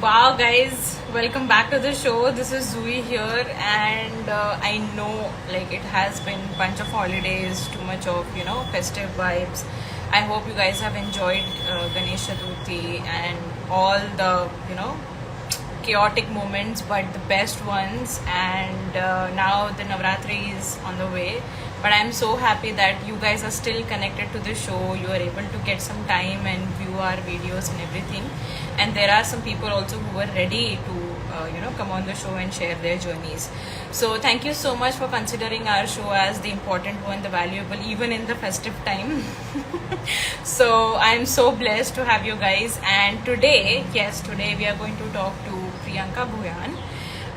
Wow, guys, welcome back to the show. This is Zui here, and I know like it has been bunch of holidays, too much of festive vibes. I hope you guys have enjoyed Ganesh Chaturthi and all the chaotic moments, but the best ones. And now the Navratri is on the way. But I'm so happy that you guys are still connected to the show. You are able to get some time and view our videos and everything. And there are some people also who are ready to come on the show and share their journeys. So thank you so much for considering our show as the important one, the valuable, even in the festive time. So I'm so blessed to have you guys. And today, yes, today we are going to talk to Priyanka Bhuyan.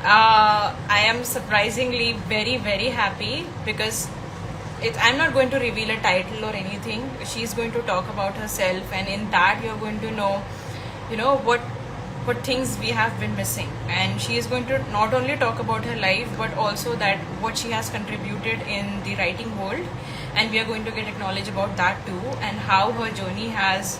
I am surprisingly very happy because I'm not going to reveal a title or anything. She's going to talk about herself, and in that you're going to know, what things we have been missing. And she is going to not only talk about her life, but also that what she has contributed in the writing world. And we are going to get acknowledged about that too, and how her journey has,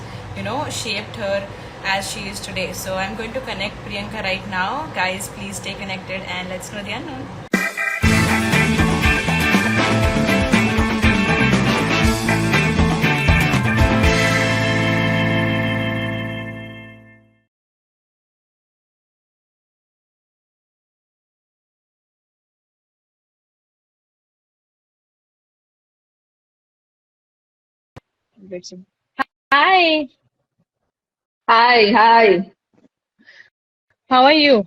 shaped her as she is today. So I'm going to connect Priyanka right now. Guys, please stay connected and let's know the unknown. Hi, Hi, hi. how are you?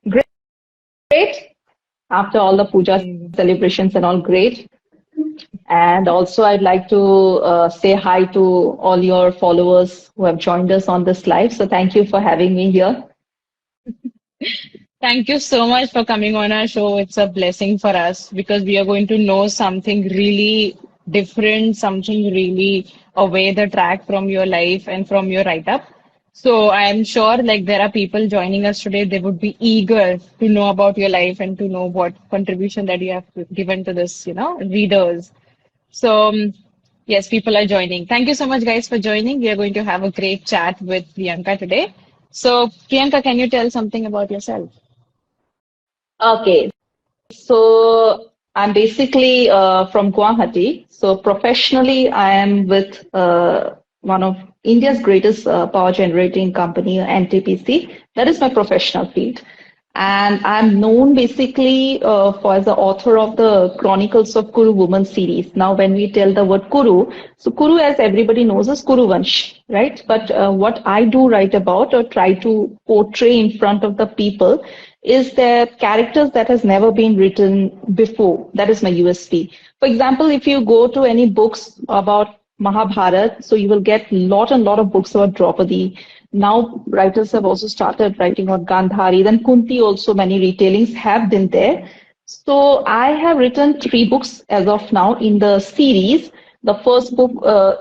Great. After all the puja celebrations and all, great. And also, I'd like to say hi to all your followers who have joined us on this live. So, thank you for having me here. Thank you so much for coming on our show. It's a blessing for us because we are going to know something really different, something really away the track from your life and from your write-up. So I'm sure like there are people joining us today, they would be eager to know about your life and to know what contribution that you have given to this, readers. So yes, people are joining. Thank you so much, guys, for joining. We are going to have a great chat with Priyanka today. So Priyanka, can you tell something about yourself? Okay. So, I'm basically from Guwahati. So, professionally, I am with one of India's greatest power generating company, NTPC. That is my professional field. And I'm known basically for as the author of the Chronicles of Kuru Woman series. Now, when we tell the word Kuru, so Kuru, as everybody knows, is Kuru Vansh, right? But what I do write about or try to portray in front of the people is there characters that has never been written before. That is my USP. For example, if you go to any books about Mahabharata, so you will get lot and lot of books about Draupadi. Now writers have also started writing on Gandhari. Then Kunti also, many retellings have been there. So I have written 3 books as of now in the series. The first book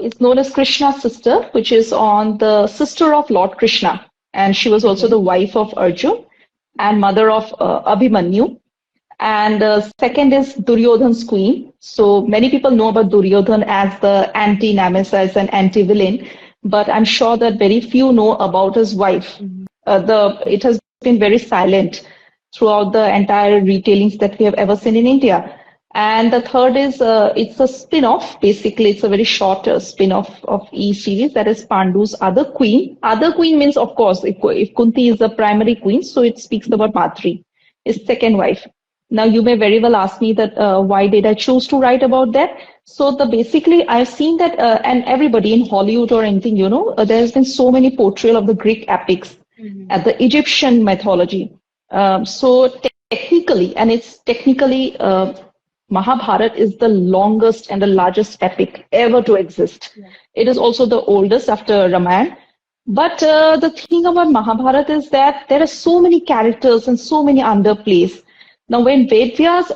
is known as Krishna's Sister, which is on the sister of Lord Krishna. And she was also the wife of Arjun and mother of Abhimanyu. And second is Duryodhan's queen. So many people know about Duryodhan as the anti-nemesis and anti-villain, but I'm sure that very few know about his wife. It has been very silent throughout the entire retellings that we have ever seen in India. And the third is it's a spin-off. Basically, it's a very short spin-off of E series, that is Pandu's Other Queen. Other Queen means, of course, if Kunti is the primary queen, so it speaks about Matri, his second wife. Now, you may very well ask me that why did I choose to write about that? So the basically, I've seen that, and everybody in Hollywood or anything, there has been so many portrayal of the Greek epics and the Egyptian mythology. So technically, and it's technically Mahabharata is the longest and the largest epic ever to exist. Yeah. It is also the oldest after Ramayana. But the thing about Mahabharata is that there are so many characters and so many underplays. Now, when Vedvyas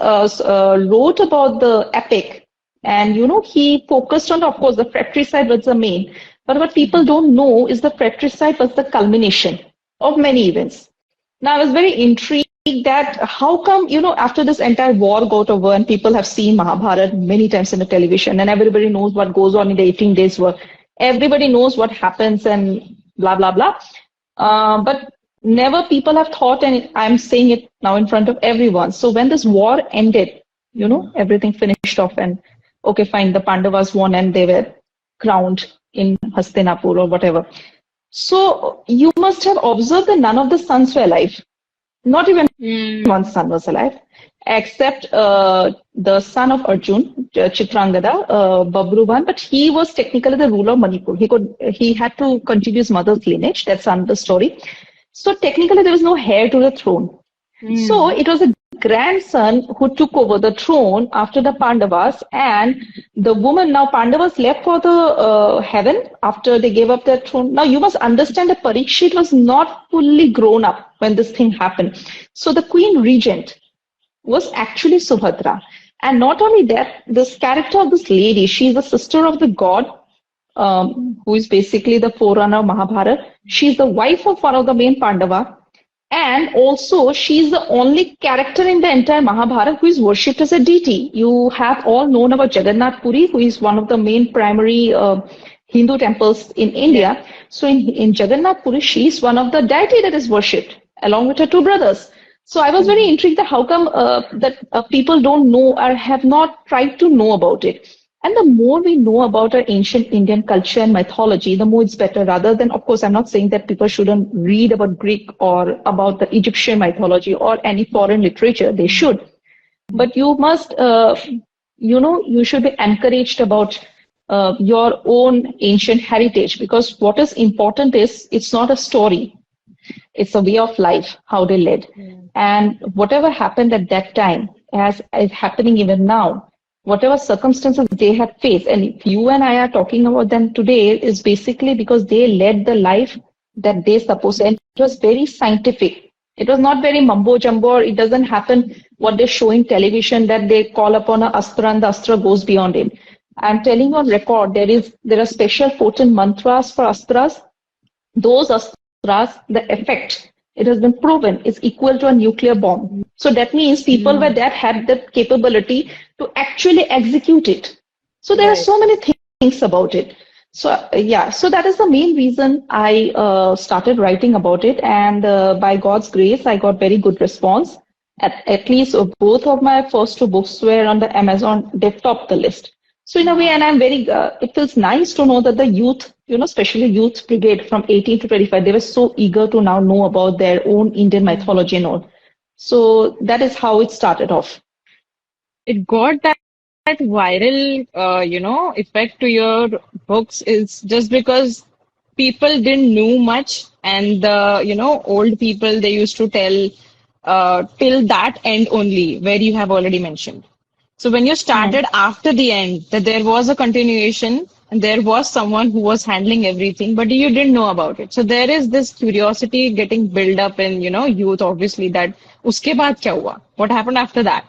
wrote about the epic, and he focused on, of course, the fratricide was the main. But what people don't know is the fratricide was the culmination of many events. Now, I was very intrigued that how come, after this entire war got over and people have seen Mahabharata many times in the television and everybody knows what goes on in the 18 days war. Everybody knows what happens and blah, blah, blah. But never people have thought, and I'm saying it now in front of everyone. So when this war ended, everything finished off, and okay, fine, the Pandavas won and they were crowned in Hastinapur or whatever. So you must have observed that none of the sons were alive. Not even Mm. one son was alive, except the son of Arjun, Chitrangada, Babruban, but he was technically the ruler of Manipur. He had to continue his mother's lineage. That's another story. So technically, there was no heir to the throne. So Mm. it was a grandson who took over the throne after the Pandavas, and the woman, now Pandavas left for the heaven after they gave up their throne. Now you must understand that Parikshit was not fully grown up when this thing happened. So the queen regent was actually Subhadra. And not only that, this character of this lady, she's the sister of the god, who is basically the forerunner of Mahabharata. She's the wife of one of the main Pandava. And also, she's the only character in the entire Mahabharata who is worshipped as a deity. You have all known about Jagannath Puri, who is one of the main primary Hindu temples in Yeah. India. So in Jagannath Puri, she's one of the deity that is worshipped, along with her two brothers. So I was very Mm. intrigued that how come that people don't know or have not tried to know about it. And the more we know about our ancient Indian culture and mythology, the more it's better. Rather than, of course, I'm not saying that people shouldn't read about Greek or about the Egyptian mythology or any foreign literature. They should. But you must, you should be encouraged about your own ancient heritage, because what is important is it's not a story. It's a way of life, how they led. Mm. And whatever happened at that time, as is happening even now, whatever circumstances they had faced, and if you and I are talking about them today, is basically because they led the life that they supposed to. And it was very scientific. It was not very mumbo jumbo, or it doesn't happen what they show in television that they call upon an astra and the astra goes beyond it. I'm telling you on record, there are special 14 mantras for astras. Those astras, the effect, it has been proven, is equal to a nuclear bomb. So that means people were Mm. that had the capability to actually execute it. So there are Right. so many things about it. So yeah, so that is the main reason I started writing about it, and by God's grace, I got very good response. At least both of my first two books were on the Amazon. They topped the list. So in a way, Wow. and I'm very, it feels nice to know that the youth, especially youth brigade from 18 to 25, they were so eager to now know about their own Indian Mm. mythology and all. So that is how it started off. It got that viral, effect to your books is just because people didn't know much, and the, old people, they used to tell till that end only, where you have already mentioned. So when you Hmm. started after the end, that there was a continuation and there was someone who was handling everything, but you didn't know about it. So there is this curiosity getting built up in, youth, obviously, that uske baad kya hua? What happened after that?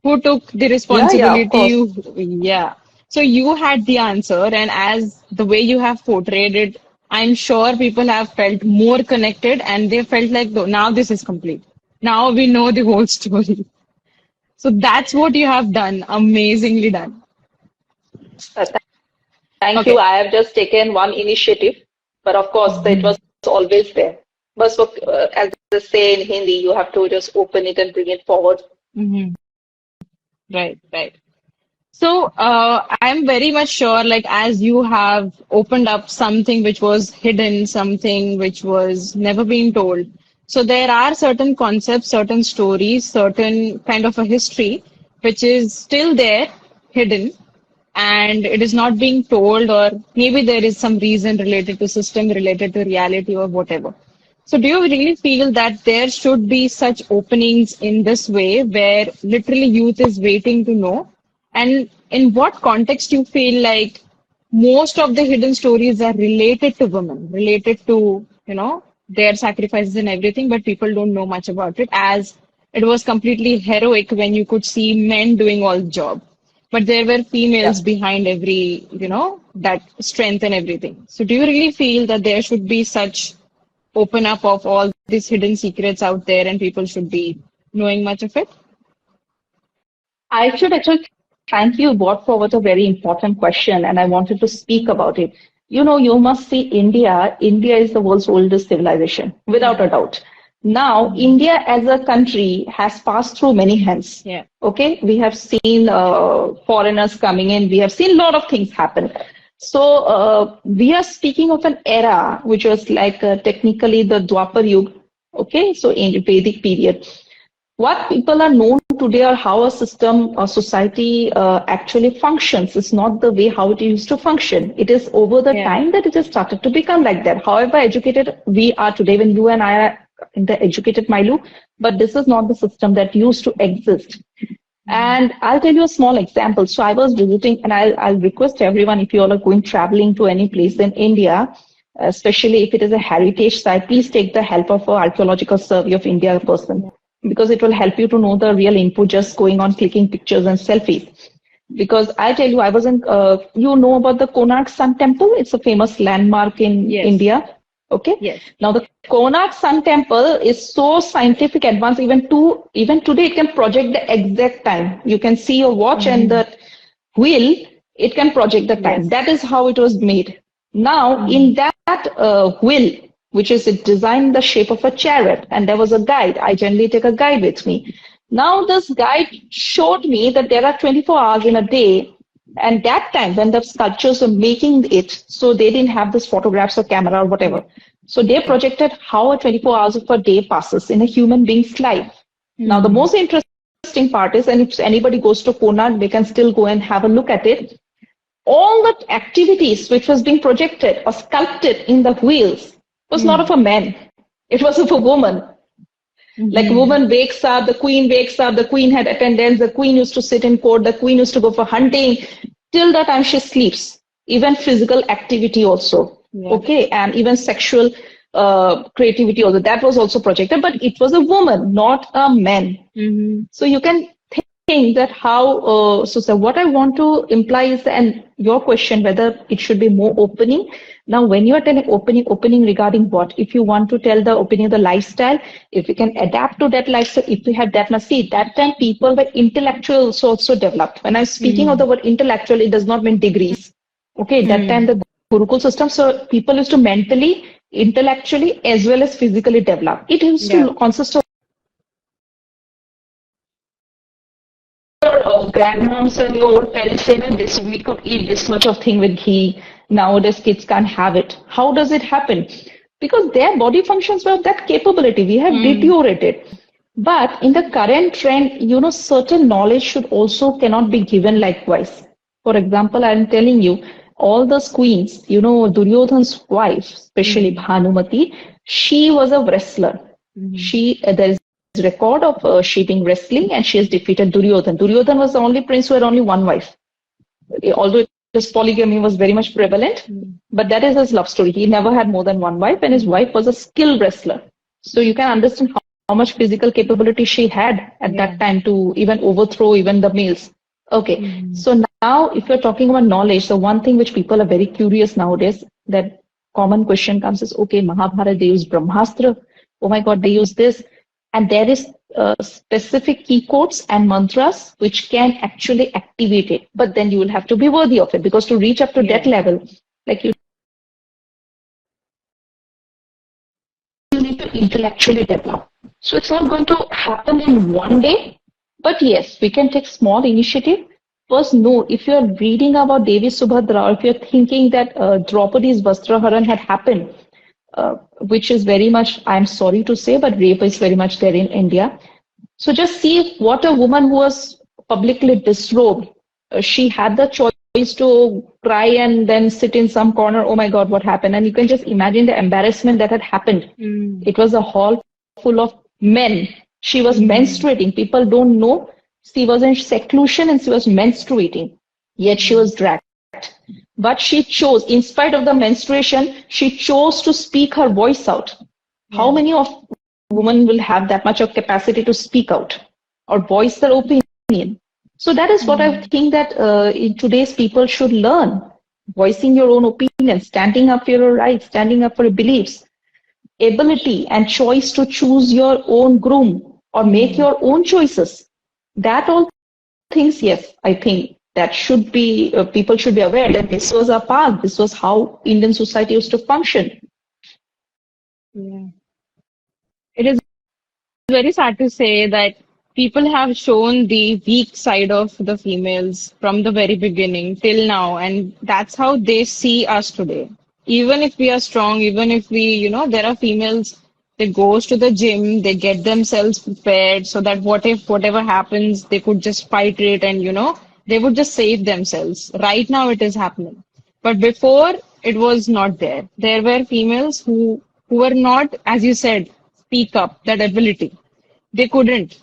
Who took the Yeah, of responsibility? course. Yeah. So you had the answer, and as the way you have portrayed it, I'm sure people have felt more connected and they felt like, "No, now this is complete. Now we know the whole story." So that's what you have done. Amazingly done. Uh, Thank you. Okay. I have just taken one initiative, but of course, it was always there. But so, as they say in Hindi, you have to just open it and bring it forward. Mhm. Right, right. So, I'm very much sure, like, as you have opened up something which was hidden, something which was never been told. So, there are certain concepts, certain stories, certain kind of a history which is still there, hidden, and it is not being told, or maybe there is some reason related to system, related to reality, or whatever. So, do you really feel that there should be such openings in this way where literally youth is waiting to know? And in what context you feel like most of the hidden stories are related to women, related to, their sacrifices and everything, but people don't know much about it, as it was completely heroic when you could see men doing all the job. But there were females Yeah. behind every, that strength and everything. So do you really feel that there should be such open up of all these hidden secrets out there and people should be knowing much of it? I should actually thank you, brought forward a very important question, and I wanted to speak about it. you must see India. India is the world's oldest civilization, without a doubt. Now, India as a country has passed through many hands. Yeah. Okay, we have seen foreigners coming in. We have seen a lot of things happen. So we are speaking of an era which was like technically the Dwapar Yuga. Okay, so in Vedic period. What people are known today or how a system or society actually functions is not the way how it used to function. It is over the time that it has started to become like that. However educated we are today, when you and I are in the educated milieu, but this is not the system that used to exist. And I'll tell you a small example. So I was visiting, and I'll request everyone, if you all are going traveling to any place in India, especially if it is a heritage site, please take the help of an archaeological survey of India person, because it will help you to know the real input just going on clicking pictures and selfies. Because I tell you, I was in, you know about the Konark Sun Temple? It's a famous landmark in India. Okay. Yes. Now the Konark Sun Temple is so scientific advanced, even today it can project the exact time. You can see your watch and the wheel, it can project the time. That is how it was made. Now in that wheel, which is designed in the shape of a chariot, and there was a guide. I generally take a guide with me. Now this guide showed me that there are 24 hours in a day, and that time when the sculptures were making it, so they didn't have this photographs or camera or whatever. So they projected how a 24 hours of a day passes in a human being's life. Now the most interesting part is, and if anybody goes to Konark, they can still go and have a look at it. All the activities which was being projected or sculpted in the wheels was not of a man. It was of a woman. Like a woman wakes up, the queen wakes up, the queen had attendance, the queen used to sit in court, the queen used to go for hunting. Till the time she sleeps. Even physical activity also. Okay, and even sexual creativity also. That was also projected, but it was a woman, not a man. So you can think that how, so what I want to imply is, and your question whether it should be more opening. Now, when you are telling opening regarding what? If you want to tell the opening of the lifestyle, if you can adapt to that lifestyle, if you have that much, see, that time people were intellectuals also developed. When I'm speaking of the word intellectual, it does not mean degrees. Okay, that time the Gurukul system, so people used to mentally, intellectually, as well as physically develop. It used to consist of grandmoms and your old parents say that this we could eat this much of thing with ghee. Nowadays kids can't have it. How does it happen? Because their body functions were that capability. We have deteriorated. But in the current trend, certain knowledge should also cannot be given likewise. For example, I'm telling you, all the queens, Duryodhan's wife, especially Bhanumati, she was a wrestler. There is record of she being wrestling, and she has defeated Duryodhan. Duryodhan was the only prince who had only one wife. Although this polygamy was very much prevalent, but that is his love story. He never had more than one wife, and his wife was a skilled wrestler. So you can understand how much physical capability she had at that time to even overthrow even the males. Okay, so now if you're talking about knowledge, the one thing which people are very curious nowadays, that common question comes is, okay, Mahabharata, they use Brahmastra. Oh my God, they use this. And there is specific key codes and mantras which can actually activate it. But then you will have to be worthy of it, because to reach up to that level, like you need to intellectually develop. So it's not going to happen in one day. But yes, we can take small initiative. First, no, if you're reading about Devi Subhadra, or if you're thinking that Draupadi's Vastraharan had happened, which is very much, I'm sorry to say, but rape is very much there in India. So just see what a woman who was publicly disrobed, she had the choice to cry and then sit in some corner. Oh my God, what happened? And you can just imagine the embarrassment that had happened. It was a hall full of men. She was menstruating. People don't know. She was in seclusion and she was menstruating. Yet she was dragged. But she chose, in spite of the menstruation, she chose to speak her voice out. How many of women will have that much of capacity to speak out or voice their opinion? So that is what I think that in today's people should learn. Voicing your own opinion, standing up for your rights, standing up for your beliefs, ability and choice to choose your own groom or make your own choices. That all things, yes, I think That should be, people should be aware that this was our path. This was how Indian society used to function. Yeah. It is very sad to say that people have shown the weak side of the females from the very beginning till now, and that's how they see us today. Even if we are strong, even if there are females, they goes to the gym, they get themselves prepared so that what if whatever happens, they could just fight it and they would just save themselves. Right now it is happening. But before it was not there. There were females who were not, as you said, speak up, that ability. They couldn't.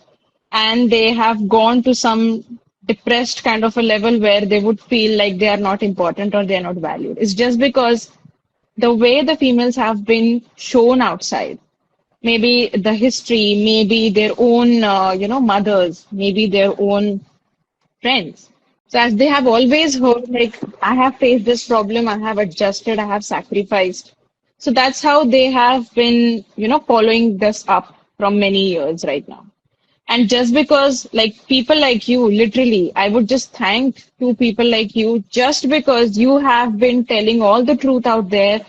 And they have gone to some depressed kind of a level where they would feel like they are not important or they are not valued. It's just because the way the females have been shown outside, maybe the history, maybe their own, mothers, maybe their own friends. So as they have always heard, like, I have faced this problem, I have adjusted, I have sacrificed. So that's how they have been, following this up from many years right now. And just because, like, people like you, literally, I would just thank two people like you just because you have been telling all the truth out there.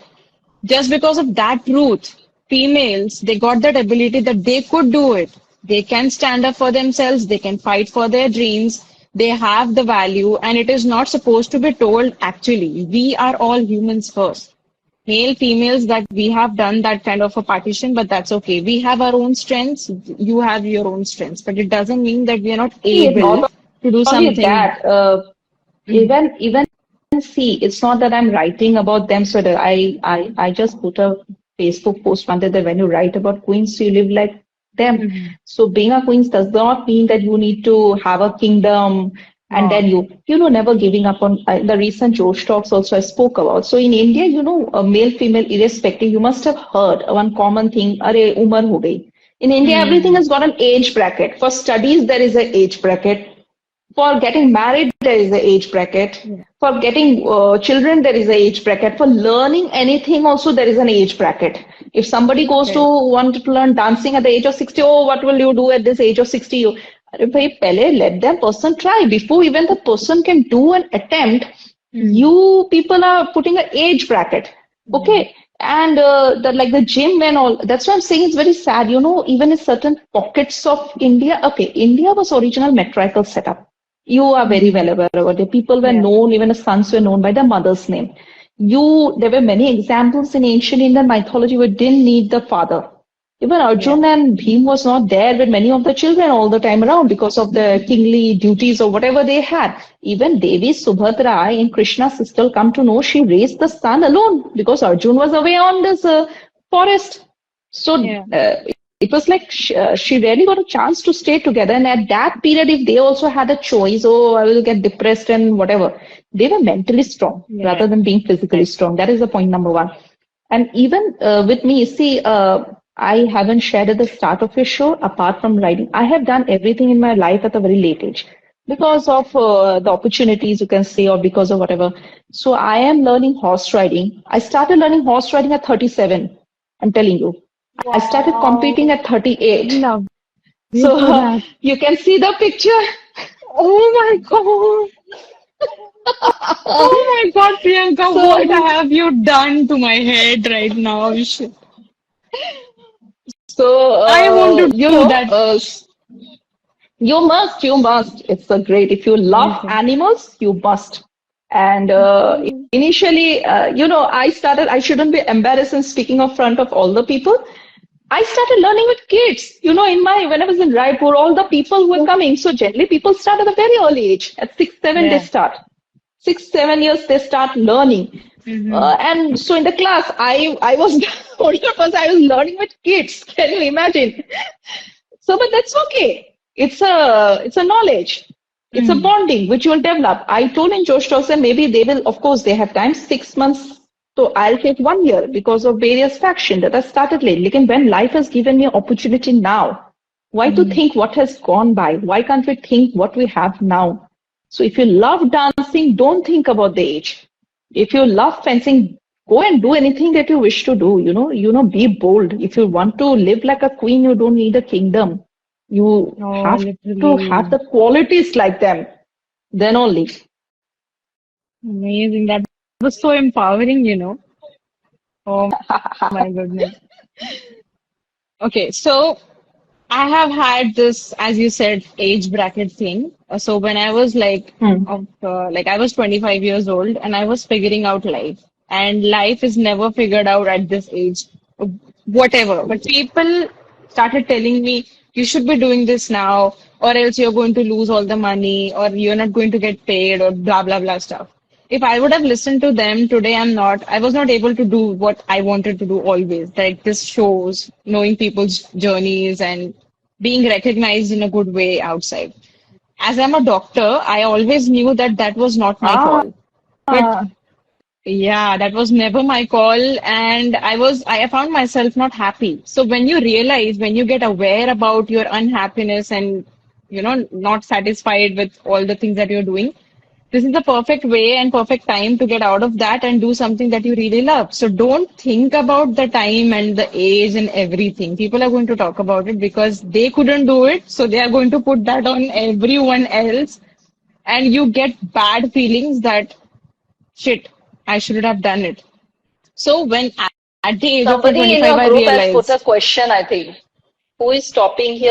Just because of that truth, females, they got that ability that they could do it. They can stand up for themselves, they can fight for their dreams, they have the value, and it is not supposed to be told actually. We are all humans first. Male, females, that we have done that kind of a partition, but that's okay. We have our own strengths, you have your own strengths, but it doesn't mean that we are not See, able not to do only something. that, Mhm. even see, it's not that I'm writing about them. So that I just put a Facebook post one day that when you write about queens, you live like them. Mhm. So being a queen does not mean that you need to have a kingdom and then No. never giving up on the recent Josh talks also I spoke about. So in India, male, female, irrespective, you must have heard one common thing, Are umar ho gayi. In India, everything Hmm. has got an age bracket. For studies, there is an age bracket. For getting married, there is an age bracket. Yeah. For getting children, there is an age bracket. For learning anything, also there is an age bracket. If somebody goes to Correct. want to learn dancing at the age of 60, oh, what will you do at this age of 60? अरे भाई पहले let that person try. Before even the person can do an attempt, Hmm. you people are putting an age bracket. Yeah. Okay. And like the gym and all, that's why I'm saying it's very sad. Even in certain pockets of India, okay, India was original matriarchal setup. You are very Hmm. well aware about it. People were Yeah. known, even the sons were known by their mother's name. There were many examples in ancient Indian mythology where didn't need the father. Even Yeah. Arjun and Bhim was not there with many of the children all the time around because of the kingly duties or whatever they had. Even Devi Subhadra in Krishna's sister come to know she raised the son alone because Arjun was away on this forest. So Yeah. it was like she really got a chance to stay together. And at that period, if they also had a choice, oh, I will get depressed and whatever, they were mentally strong Yeah. rather than being physically Correct. strong. That is the point number one. And even with me, see, I haven't shared at the start of your show, apart from writing, I have done everything in my life at a very late age because of the opportunities you can say or because of whatever. So I am learning horse riding. I started learning horse riding at 37. I'm telling you. I started competing Wow. at 38. Love you So for that. you can see the picture. Oh my God. Oh my God, Priyanka, what So, have you done to my head right now? Shit. so I want to do that. you must. It's a great. If you love Okay. animals, you must. And initially, I shouldn't be embarrassed in speaking in front of all the people. I started learning with kids. When I was in Raipur, all the people were coming. So generally, people start at a very early age. At 6, 7, they Yeah. start. 6, 7 years, they start learning. Mm-hmm. And so in the class, I was the older person. I was learning with kids. Can you imagine? So, but that's okay. It's a knowledge. It's a Mm. bonding which you'll develop. I told in Josh Dawson, maybe they will, of course, they have time, 6 months. So I'll take 1 year because of various factions that I started late. Like when life has given me opportunity now, why to Mm. think what has gone by? Why can't we think what we have now? So if you love dancing, don't think about the age. If you love fencing, go and do anything that you wish to do. Be bold. If you want to live like a queen, you don't need a kingdom. You Oh, have to have literally. the qualities like them. Then only. Amazing. That was so empowering, Oh my goodness. Okay, so I have had this, as you said, age bracket thing. So when I was Hmm. I was 25 years old and I was figuring out life. And life is never figured out at this age, whatever. But people started telling me, you should be doing this now, or else you're going to lose all the money, or you're not going to get paid, or blah, blah, blah stuff. If I would have listened to them today, I was not able to do what I wanted to do always. Like this shows, knowing people's journeys and being recognized in a good way outside. As I'm a doctor, I always knew that that was not my Ah, call. But yeah, that was never my call, and I found myself not happy. So when you realize, when you get aware about your unhappiness and, not satisfied with all the things that you're doing, this is the perfect way and perfect time to get out of that and do something that you really love. So don't think about the time and the age and everything. People are going to talk about it because they couldn't do it, so they are going to put that on everyone else, and you get bad feelings that shit, I should have done it. So when at the age of somebody in 25, your I group has put a realized, question, I think. Who is stopping here?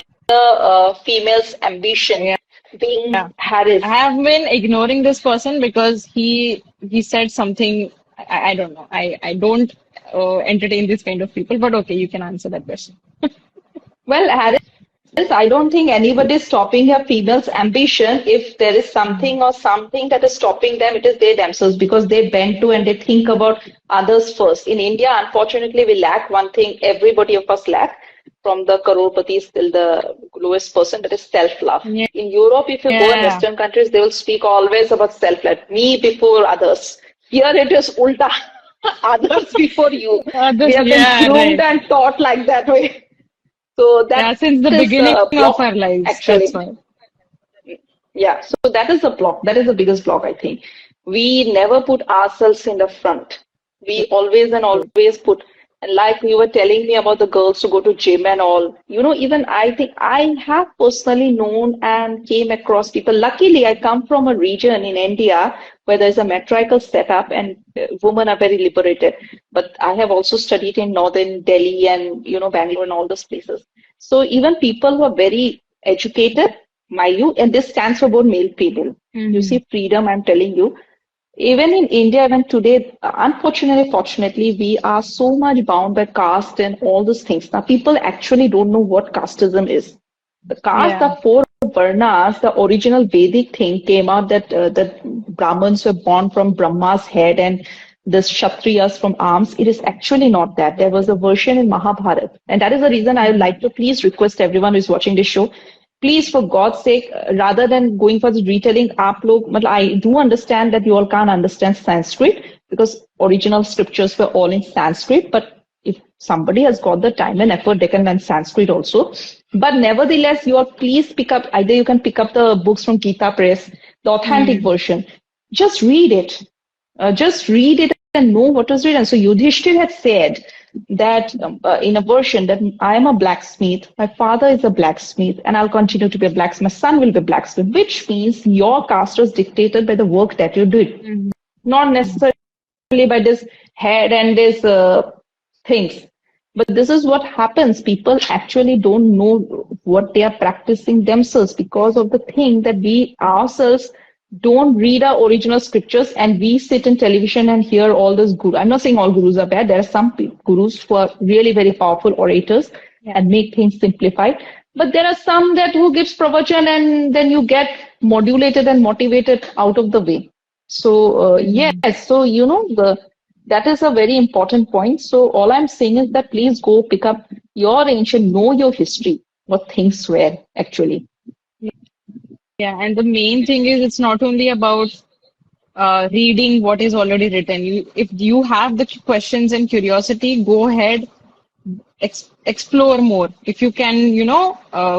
Female's ambition yeah, being yeah, I harassed. have been ignoring this person because he said something. I don't know. I don't entertain this kind of people. But okay, you can answer that question. Well, Harris, I don't think anybody is stopping a female's ambition. If there is something or something that is stopping them, it is they themselves because they bend to and they think about others first. In India, unfortunately, we lack one thing everybody of us lack from the croropatis till the lowest person, that is self-love. Yeah, In Europe, if you go in yeah. Western countries, they will speak always about self-love, me before others. Here it is ulta, others before you. We have been Yeah, groomed right. and taught like that way. So that Yeah, since the is beginning a of our block lives, that's actually. why. Yeah, so that is the block. That is the biggest block, I think. We never put ourselves in the front. We always and True. always put, and like you were telling me about the girls to go to gym and all, even I think I have personally known and came across people. Luckily, I come from a region in India where there's a matriarchal setup and women are very liberated. But I have also studied in northern Delhi and, Bangalore and all those places. So even people who are very educated, mind you, and this stands for both male, female. You Hmm. see, freedom, I'm telling you. Even in India, even today, unfortunately, fortunately, we are so much bound by caste and all these things. Now, people actually don't know what casteism is. The caste, Yeah. the four varnas, the original Vedic thing came out that Brahmins were born from Brahma's head and the Kshatriyas from arms. It is actually not that. There was a version in Mahabharata. And that is the reason I would like to please request everyone who is watching this show, please, for God's sake, rather than going for the retelling, I do understand that you all can't understand Sanskrit because original scriptures were all in Sanskrit. But if somebody has got the time and effort, they can learn Sanskrit also. But nevertheless, you all please pick up, either you can pick up the books from Gita Press, the authentic Hmm. version. Just read it and know what was written. So Yudhishthir had said that in a version that I am a blacksmith, my father is a blacksmith, and I'll continue to be a blacksmith. My son will be a blacksmith, which means your caste was dictated by the work that you did, Hmm. not necessarily by this head and this things. But this is what happens. People actually don't know what they are practicing themselves because of the thing that we ourselves don't read our original scriptures and we sit in television and hear all this guru. I'm not saying all gurus are bad. There are some gurus who are really very powerful orators Yeah. and make things simplified. But there are some that who gives pravachan and then you get modulated and motivated out of the way. So Hmm. yes, so the that is a very important point. So all I'm saying is that please go pick up your ancient, know your history, what things were actually. Yeah, and the main thing is it's not only about reading what is already written. If you have the questions and curiosity, go ahead, explore more. If you can,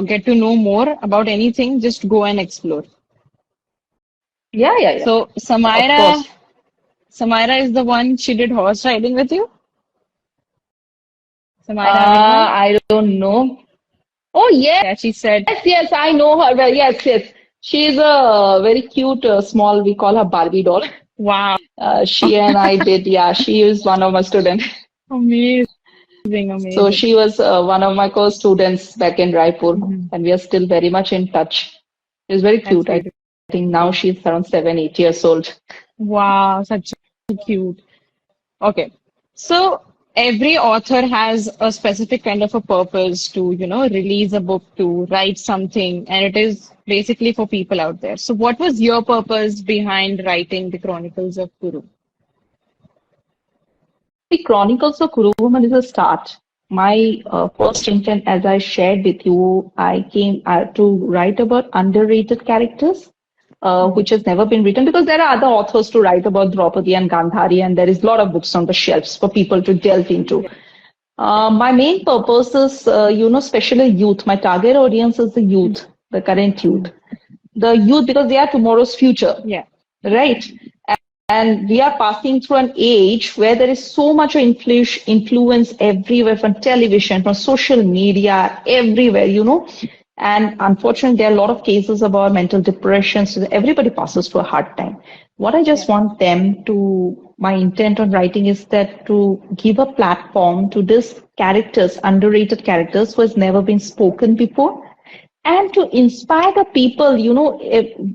get to know more about anything, just go and explore. Yeah, yeah, yeah. So Of Samaira, course. Samaira is the one she did horse riding with you. Samaira Agarwal. I don't know. Oh yes, Yeah, she said. yes, I know her. Well, yes, yes. She's a very cute, small. We call her Barbie doll. Wow. She and I did, yeah, she is one of my students. Amazing, So amazing. she was one of my co-students back in Raipur, Mhm. and we are still very much in touch. It's very That's cute. I beautiful. think now she's around 7, 8 years old. Wow, such cute. Okay. So every author has a specific kind of a purpose to, release a book, to write something, and it is basically for people out there. So what was your purpose behind writing the Chronicles of Guru? The Chronicles of Kuru Woman is a start. My first intent, as I shared with you, I came to write about underrated characters, which has never been written because there are other authors to write about Draupadi and Gandhari, and there is a lot of books on the shelves for people to delve into. My main purpose is, especially youth. My target audience is the youth, the current youth. The youth, because they are tomorrow's future, Yeah. right? And we are passing through an age where there is so much influence everywhere from television, from social media, everywhere. And unfortunately, there are a lot of cases about mental depression. So everybody passes through a hard time. What I just want them to, my intent on writing is that to give a platform to these characters, underrated characters who has never been spoken before, and to inspire the people,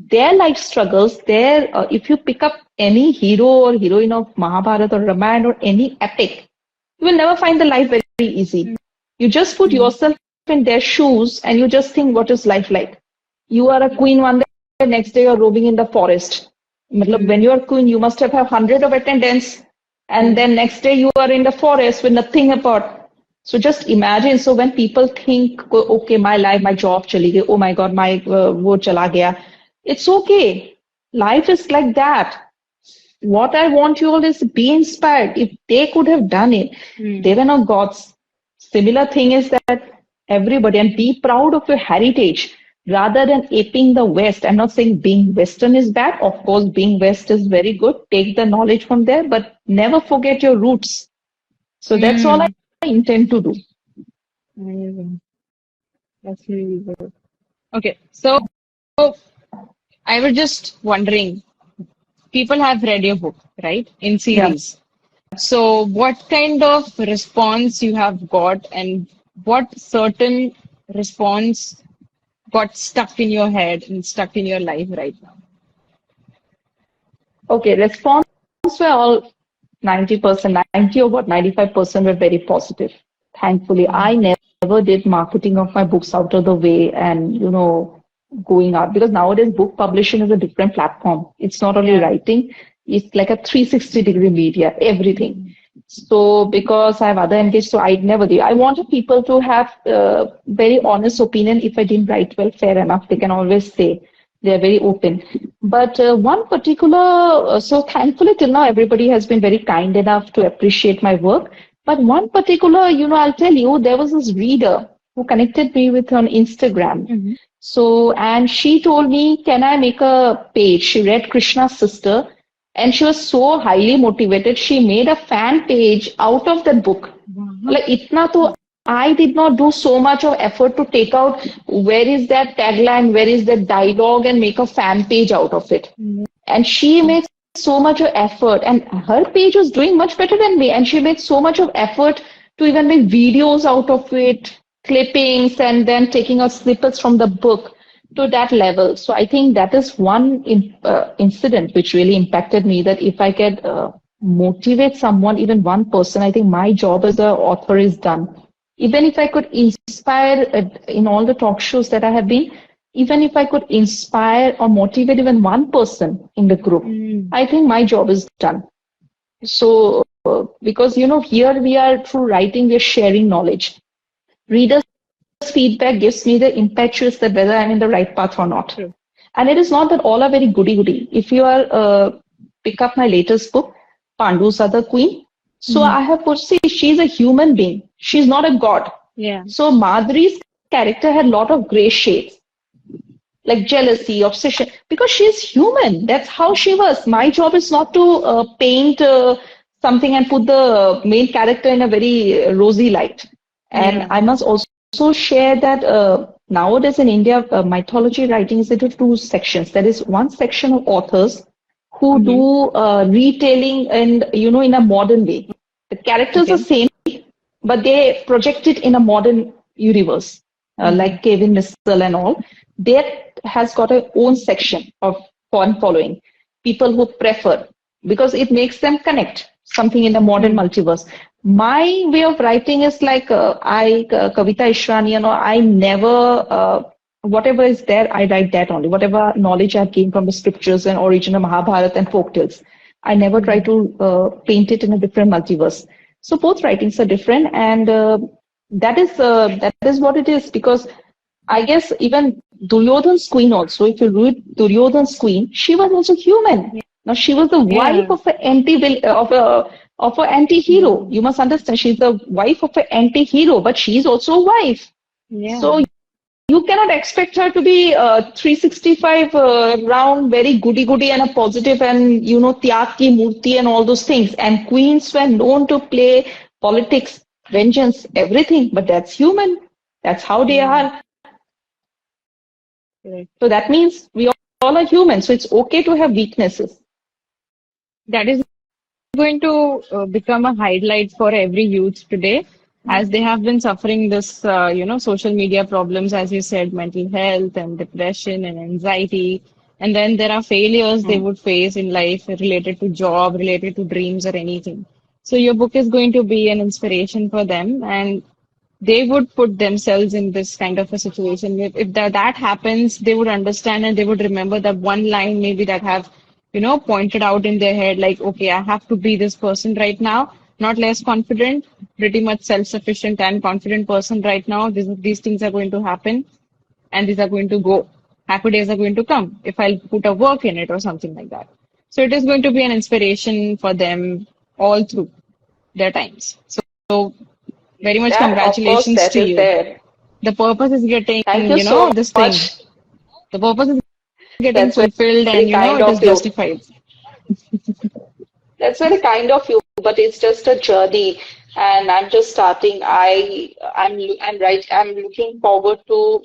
their life struggles, if you pick up any hero or heroine of Mahabharata or Ramayana or any epic, you will never find the life very easy. You just put yourself in their shoes and you just think, what is life like? You are a queen one day, next day you're roaming in the forest. When you are queen, you must have 100 of attendants, and then next day you are in the forest with nothing about. So just imagine. So when people think, okay, my life, my job chali gayi, oh my God, my wo chala gaya. It's okay. Life is like that. What I want you all is be inspired. If they could have done it, they were not gods. Similar thing is that everybody, and be proud of your heritage rather than aping the West. I'm not saying being Western is bad. Of course, being West is very good. Take the knowledge from there, but never forget your roots. So that's all I Mm. intend to do. Amazing. That's really good. Okay. So I was just wondering, people have read your book, right? In Yeah. series. So what kind of response you have got and what certain response got stuck in your head and stuck in your life right now? Okay. Response were all 90%, 90 or what, 95% were very positive. Thankfully, I never did marketing of my books out of the way and, going out because nowadays book publishing is a different platform. It's not only Yeah. writing, it's like a 360-degree media, everything. So because I have other engaged, so I never did. I wanted people to have very honest opinion. If I didn't write well, fair enough. They can always say they are very open. But one particular, so thankfully till now everybody has been very kind enough to appreciate my work. But one particular, I'll tell you, there was this reader who connected me with on Instagram. So, and she told me, can I make a page? She read Krishna's sister and she was so highly motivated. She made a fan page out of that book. Like, itna to I did not do so much of effort to take out where is that tagline, where is that dialogue, and make a fan page out of it. And she made so much of effort, and her page was doing much better than me. And she made so much of effort to even make videos out of it, clippings, and then taking out snippets from the book to that level. So I think that is one incident which really impacted me. That if I could motivate someone, even one person, I think my job as an author is done. Even if I could inspire in all the talk shows that I have been, even if I could inspire or motivate even one person in the group, I think my job is done. So, because here we are through writing, we are sharing knowledge. Readers' feedback gives me the impetus that whether I'm in the right path or not. True. And it is not that all are very goody goody. If you are pick up my latest book, Pandu's Other Queen. So I have put, see, she's a human being. She's not a god. Yeah. So Madhuri's character had a lot of gray shades, like jealousy, obsession, because she's human. That's how she was. My job is not to paint something and put the main character in a very rosy light. And I must also share that nowadays in India, mythology writing is into two sections. There is one section of authors who do retelling and, in a modern way. The characters are Okay. same, but they project it in a modern universe, like Kevin Missel and all. That has got a own section of fan following, people who prefer, because it makes them connect something in the modern multiverse. My way of writing is like Kavita Ishrani, I never, whatever is there, I write that only. Whatever knowledge I gained from the scriptures and original Mahabharata and folk tales, I never try to paint it in a different multiverse. So both writings are different, and that is what it is. Because I guess even Duryodhan's queen also, if you read Duryodhan's queen, she was also human. Now she was the wife Yeah. of an of a anti-hero. You must understand, she's the wife of an anti-hero, but she's also a wife. Yeah. So you cannot expect her to be 365 round, very goody goody and a positive, and tyag ki murti and all those things. And queens were known to play politics, vengeance, everything, but that's human. That's how they Yeah. are. Correct. So that means we all are human. So it's okay to have weaknesses. That is going to become a highlight for every youth today, as they have been suffering this, social media problems, as you said, mental health and depression and anxiety. And then there are failures they would face in life related to job, related to dreams or anything. So your book is going to be an inspiration for them, and they would put themselves in this kind of a situation. If that happens, they would understand and they would remember that one line maybe that have, pointed out in their head, like, okay, I have to be this person right now, not less confident, pretty much self-sufficient and confident person right now. These things are going to happen and these are going to go. Happy days are going to come if I'll put a work in it or something like that. So it is going to be an inspiration for them all through their times. So very much That, of course, congratulations that to is you. there. The purpose is getting, Thank you so this thing. much. The purpose is getting That's fulfilled and, very kind it is of you. justified. That's very kind of you, but it's just a journey, and I'm just starting. I'm looking forward to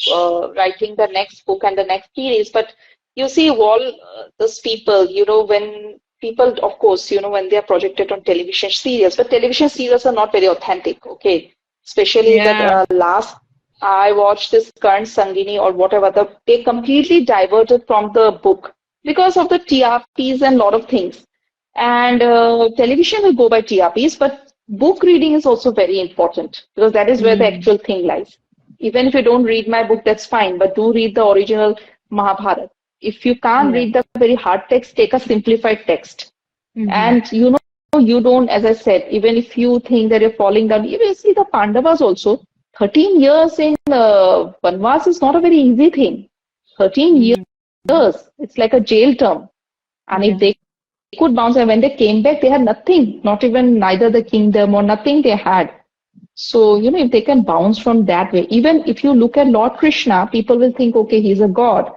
writing the next book and the next series. But you see, all those people, when people, of course, when they are projected on television serials, but television serials are not very authentic. Okay, especially the Yeah. last I watched this current Sangini or whatever, they completely diverted from the book because of the TRPs and lot of things. And television will go by TRPs, but book reading is also very important because that is where the Mm. actual thing lies. Even if you don't read my book, that's fine, but do read the original Mahabharata. If you can't Yeah. read the very hard text, take a simplified text. Mm-hmm. And you don't, as I said, even if you think that you're falling down, even see the Pandavas also, 13 years in Vanvas is not a very easy thing. 13 Mm. years, it's like a jail term. And if Yeah. they could bounce, and when they came back, they had nothing, not even neither the kingdom or nothing they had. So, if they can bounce from that way, even if you look at Lord Krishna, people will think, okay, he's a god.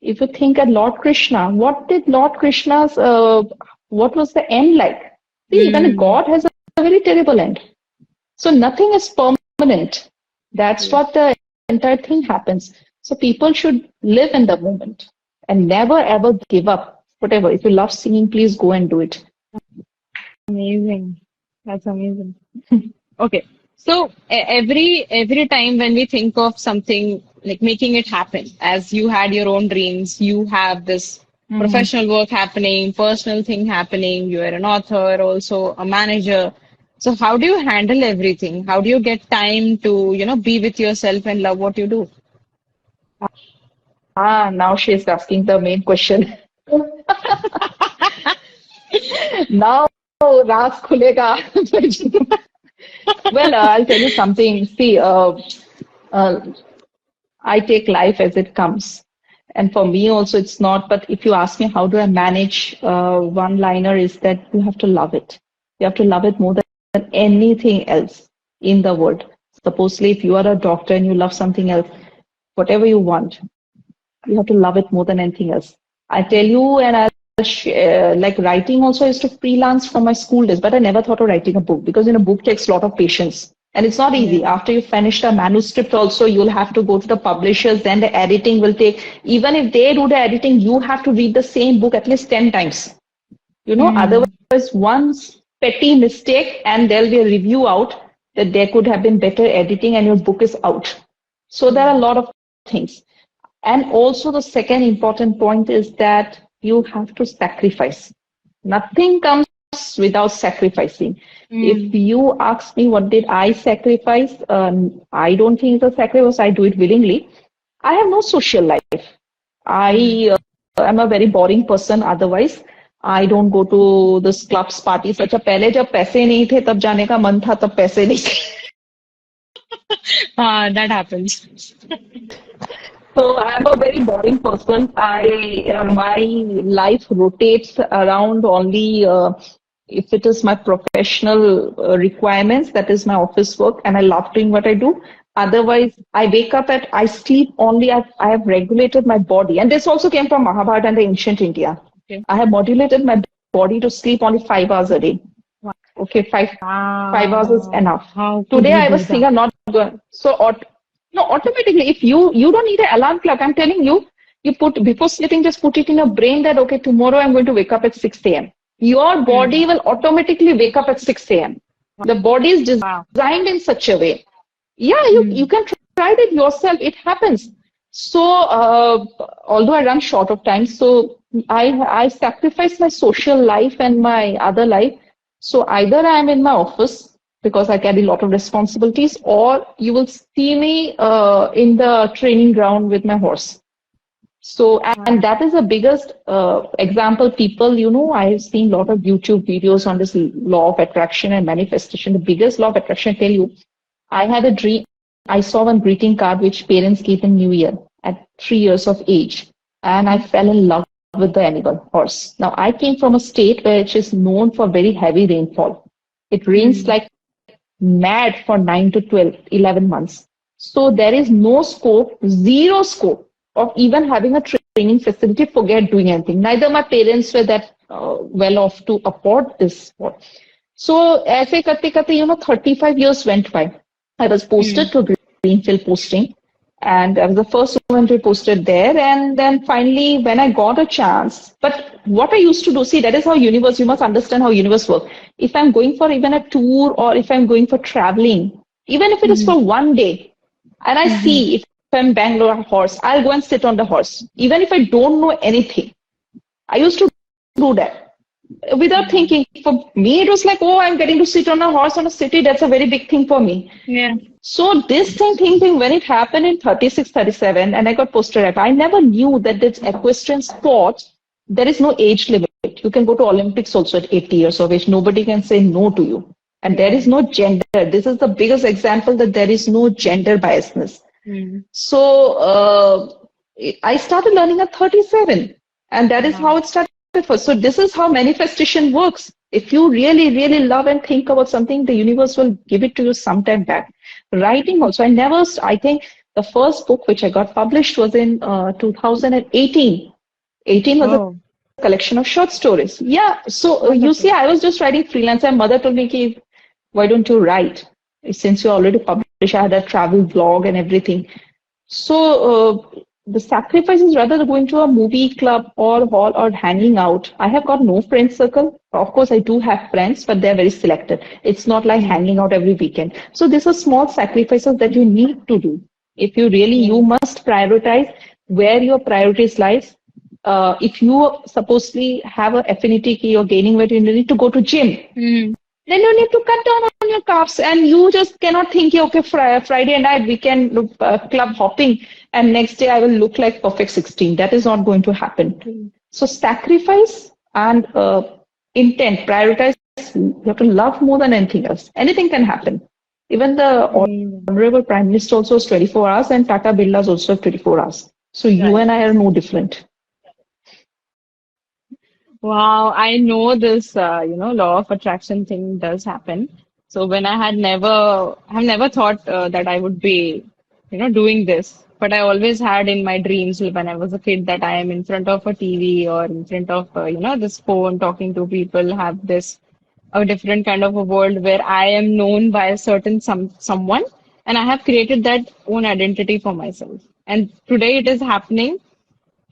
If you think at Lord Krishna, what did Lord Krishna's, what was the end like? See, even a Mm. god has a very terrible end. So nothing is permanent. That's Yes. what the entire thing happens. So people should live in the moment and never ever give up. Whatever. If you love singing, please go and do it. Amazing. That's amazing. Okay. So every time when we think of something like making it happen, as you had your own dreams, you have this Mhm. professional work happening, personal thing happening, you are an author, also a manager. So how do you handle everything? How do you get time to, be with yourself and love what you do? Now she's asking the main question. Now Ras khulega. Well, I'll tell you something. See, uh, I take life as it comes. And for me also, it's not, but if you ask me, how do I manage one liner is that you have to love it. You have to love it more than anything else in the world. Supposedly, if you are a doctor and you love something else, whatever you want, you have to love it more than anything else. I tell you, and like writing also is to freelance from my school days, but I never thought of writing a book because a book takes a lot of patience. And it's not easy. Yeah. After you finish the manuscript, also you'll have to go to the publishers. Then the editing will take. Even if they do the editing, you have to read the same book at least 10 times. Mm. Otherwise one petty mistake and there'll be a review out that there could have been better editing and your book is out. So there are a lot of things. And also the second important point is that you have to sacrifice. Nothing comes without sacrificing. If Mm. you ask me what did I sacrifice, I don't think it's a sacrifice. I do it willingly. I have no social life. Mm. I am a very boring person otherwise. I don't go to this clubs parties. अच्छा पहले जब पैसे नहीं थे तब जाने का मन था तब पैसे नहीं थे. That happens. So I'm a very boring person. I my life rotates around only if it is my professional requirements, that is my office work, and I love doing what I do. Otherwise, I wake up I sleep only. I have regulated my body, and this also came from Mahabharata and the ancient India. Okay. I have modulated my body to sleep only 5 hours a day. Okay, five hours is Wow. enough. How could Today you I do was thinking that? I'm not going. So no, automatically, if you don't need an alarm clock, I'm telling you, you put before sleeping, just put it in your brain that okay, tomorrow I'm going to wake up at 6 a.m. Your Mm. body will automatically wake up at 6 a.m. The body is Wow. designed in such a way. Yeah, you Mm. can try it yourself. It happens. So although I run short of time, so I sacrifice my social life and my other life. So either I am in my office because I carry a lot of responsibilities, or you will see me in the training ground with my horse. So, and Wow. that is the biggest example. People, I've seen a lot of YouTube videos on this law of attraction and manifestation. The biggest law of attraction, I tell you, I had a dream. I saw one greeting card which parents gave in New Year at 3 years of age, and I fell in love with the animal horse. Now, I came from a state which is known for very heavy rainfall. It rains Mm. like mad for 9 to 12, 11 months. So there is no scope, zero scope of even having a training facility. Forget doing anything. Neither my parents were that well off to afford this sport. So ऐसे करते करते 35 years went by. I was Mm. posted to Greenfield posting, and I was the first woman to be posted there. And then finally, when I got a chance, but what I used to do, see, that is how universe. You must understand how universe works. If I'm going for even a tour or if I'm going for traveling, even if it is Mm. for one day, and I Mm. see if I'm Bangalore horse, I'll go and sit on the horse, even if I don't know anything. I used to do that without Mm. thinking. For me, it was like, oh, I'm getting to sit on a horse on a city. That's a very big thing for me. Yeah. So this thing, when it happened in 36, 37, and I got posted up, I never knew that this equestrian sport, there is no age limit. You can go to Olympics also at 80 years of age. Nobody can say no to you. And there Yeah. is no gender. This is the biggest example that there is no gender biasness. Mm. So I started learning at 37, and that is how Wow. it started first. So this is how manifestation works. If you really, really love and think about something, the universe will give it to you sometime back. Writing also, I think the first book which I got published was in 2018. 18 was a Oh. collection of short stories. Yeah, so you see, Wonderful. I was just writing freelance, and mother told me, Ki, why don't you write? Since you already published, I had a travel blog and everything. So the sacrifice is rather going to a movie club or hall or hanging out. I have got no friend circle. Of course, I do have friends, but they're very selected. It's not like Mm. hanging out every weekend. So these are small sacrifices that you need to do. If you really, Yeah. you must prioritize where your priorities lies. If you supposedly have an affinity key or gaining weight, you need to go to gym, Mm. then you need to cut down on your carbs, and you just cannot think, okay, Friday night we can club hopping, and next day I will look like perfect 16. That is not going to happen. So sacrifice and intent, prioritize. You have to love more than anything else. Anything can happen. Even the Mm. honorable prime minister also has 24 hours, and Tata Birlas also have 24 hours. So you Right. and I are no different. Wow, I know this, law of attraction thing does happen. So when I have never thought that I would be, doing this. But I always had in my dreams when I was a kid that I am in front of a TV or in front of, this phone talking to people, have this a different kind of a world where I am known by a certain someone, and I have created that own identity for myself. And today it is happening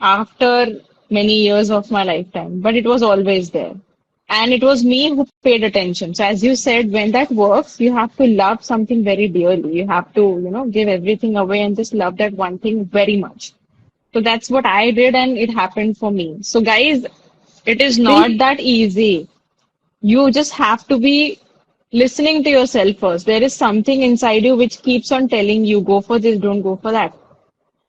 after many years of my lifetime, but it was always there. And it was me who paid attention. So as you said, when that works, you have to love something very dearly. You have to, give everything away and just love that one thing very much. So that's what I did, and it happened for me. So guys, it is not Very that easy. You just have to be listening to yourself first. There is something inside you which keeps on telling you, go for this, don't go for that.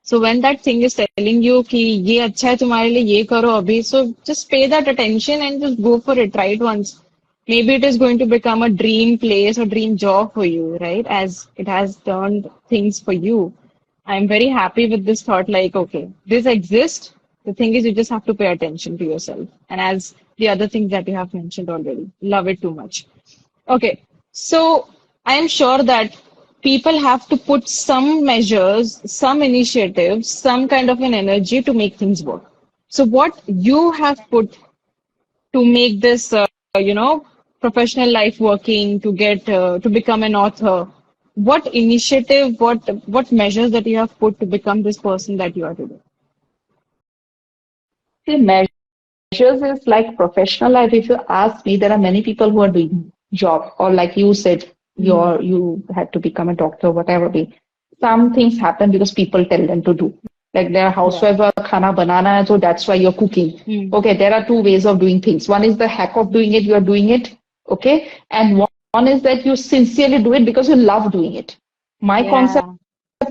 So when that thing is telling you कि ये अच्छा है तुम्हारे लिए ये करो अभी, so just pay that attention and just go for it, try it once. Maybe it is going to become a dream place or dream job for you, right? As it has turned things for you. I'm very happy with this thought, like, okay, this exists. The thing is, you just have to pay attention to yourself. And as the other things that you have mentioned already, love it too much. Okay, so I am sure that people have to put some measures, some initiatives, some kind of an energy to make things work. So, what you have put to make this, professional life working, to get to become an author? What initiative, what measures that you have put to become this person that you are today? the measures is like professional life. If you ask me, there are many people who are doing job, or like you said, you had to become a doctor, whatever be. Some things happen because people tell them to do. Like there are housewife or khana banana hai, so that's why you're cooking. Okay, there are two ways of doing things. One is the hack of doing it, you are doing it, okay? And one is that you sincerely do it because you love doing it. My concept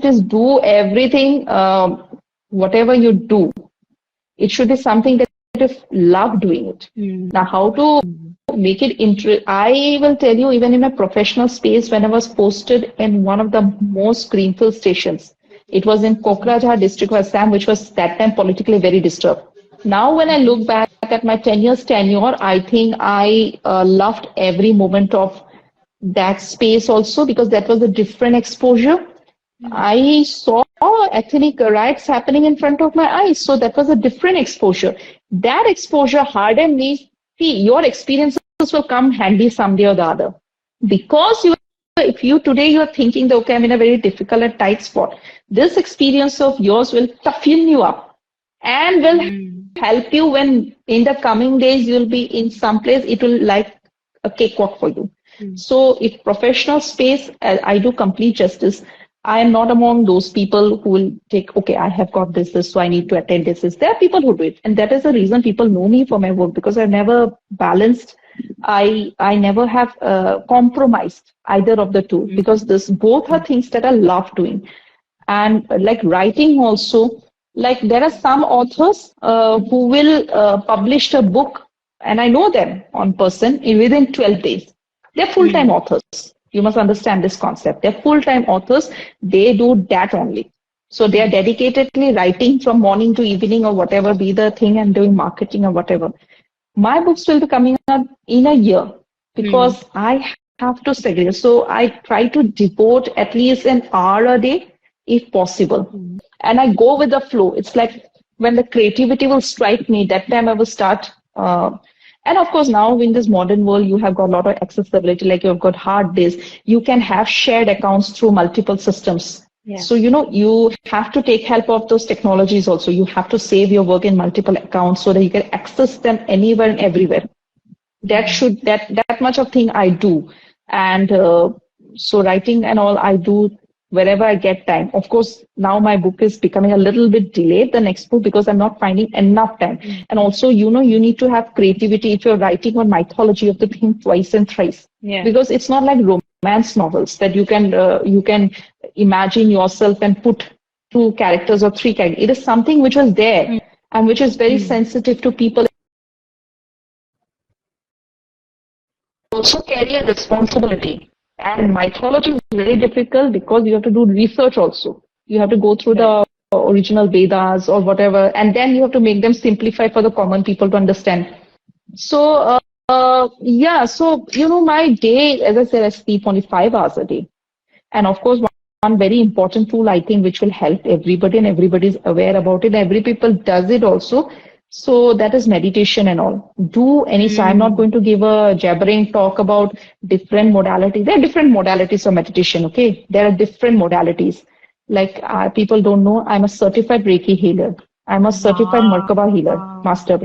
is do everything, whatever you do. It should be something that you love doing it. Now, how to make it I will tell you, even in my professional space, when I was posted in one of the most greenfield stations, it was in Kokrajhar district of Assam, which was that time politically very disturbed. Now, when I look back at my 10 years tenure, I think I loved every moment of that space also, because that was a different exposure. I saw ethnic riots happening in front of my eyes. So that was a different exposure. That exposure hardened me. See, your experiences will come handy someday or the other. Because if you today you're thinking that, okay, I'm in a very difficult and tight spot, this experience of yours will toughen you up and will help you when in the coming days you'll be in some place, it will like a cakewalk for you. So if professional space, I do complete justice. I am not among those people who will take, okay, I have got this, so I need to attend this. There are people who do it. And that is the reason people know me for my work, because I've never balanced. I never have compromised either of the two, because both are things that I love doing. And like writing also, like there are some authors who will publish a book, and I know them on person within 12 days. They're full-time authors. You must understand this concept. They're full-time authors. They do that only. So they are dedicatedly writing from morning to evening or whatever be the thing, and doing marketing or whatever. My books will be coming out in a year because I have to segregate. So I try to devote at least an hour a day if possible. And I go with the flow. It's like when the creativity will strike me, that time I will start. And of course, now in this modern world, you have got a lot of accessibility, like you've got hard disks. You can have shared accounts through multiple systems. So, you have to take help of those technologies also. You have to save your work in multiple accounts so that you can access them anywhere and everywhere. That much of thing I do. And so writing and all I do wherever I get time. Of course, now my book is becoming a little bit delayed, the next book, because I'm not finding enough time. And also, you need to have creativity. If you're writing on mythology, you have to think twice and thrice. Because it's not like romance novels that you can imagine yourself and put two characters or three characters. It is something which was there and which is very sensitive to people. Also carry a responsibility. And mythology is very difficult because you have to do research also. You have to go through the original Vedas or whatever, and then you have to make them simplified for the common people to understand. So, my day, as I said, I sleep only 5 hours a day. And of course, one very important tool, I think, which will help everybody, and everybody is aware about it. Every people does it also. So that is meditation and all. So I'm not going to give a jabbering talk about different modalities. There are different modalities of meditation, okay? There are different modalities. Like people don't know, I'm a certified Reiki healer. I'm a certified Merkaba healer, master.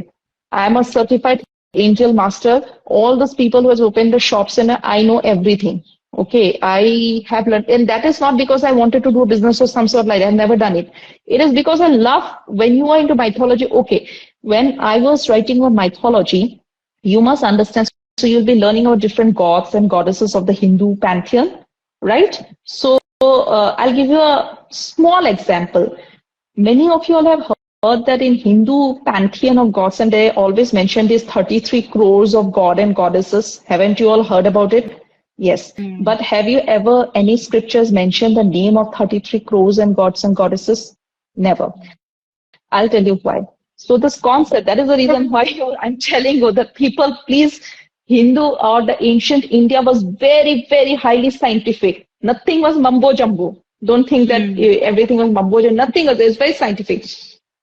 I'm a certified angel master, all those people who has opened the shops, and I know everything. Okay, I have learned, and that is not because I wanted to do a business or some sort like that. I've never done it. It is because I love when you are into mythology. Okay, when I was writing about mythology, you must understand. So you'll be learning about different gods and goddesses of the Hindu pantheon, right? So I'll give you a small example. Many of you all have heard that in Hindu pantheon of gods, and they always mention these 33 crores of god and goddesses. Haven't you all heard about it? Yes. But have you ever, any scriptures mentioned the name of 33 crores and gods and goddesses? Never. I'll tell you why. So this concept, that is the reason why I'm telling you that people, please, Hindu or the ancient India was very, very highly scientific. Nothing was mumbo jumbo. Don't think that everything was mumbo jumbo. Nothing was, it was very scientific.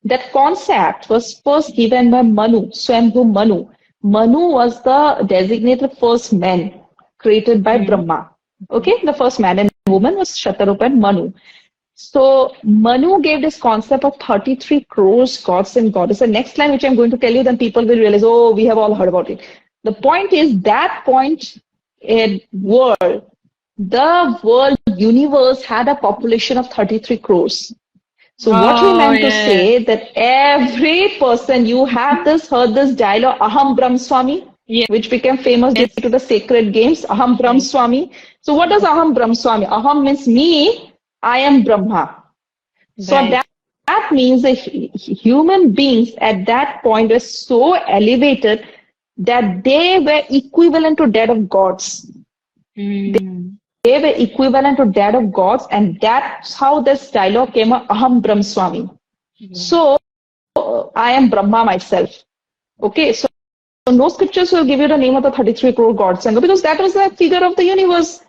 That concept was first given by Manu, Swambhu Manu. Manu was the designated first man created by Brahma. Okay, the first man and woman was Shatarupa and Manu. So Manu gave this concept of 33 crores gods and goddesses. The next line which I'm going to tell you, then people will realize, oh, we have all heard about it. The point is that point in the world universe had a population of 33 crores. So what we meant to say that every person, you have this, heard this dialogue, Aham Brahm Swami, which became famous due to the sacred games, Aham Brahm Swami. So what does Aham Brahm Swami? Aham means me, I am Brahma. So that means that human beings at that point were so elevated that they were equivalent to that of gods. They were equivalent to that of gods, and that's how this dialogue came up, Aham Brahm Swami. So I am Brahma myself. Okay, so no scriptures will give you the name of the 33 crore gods, and because that was the figure of the universe.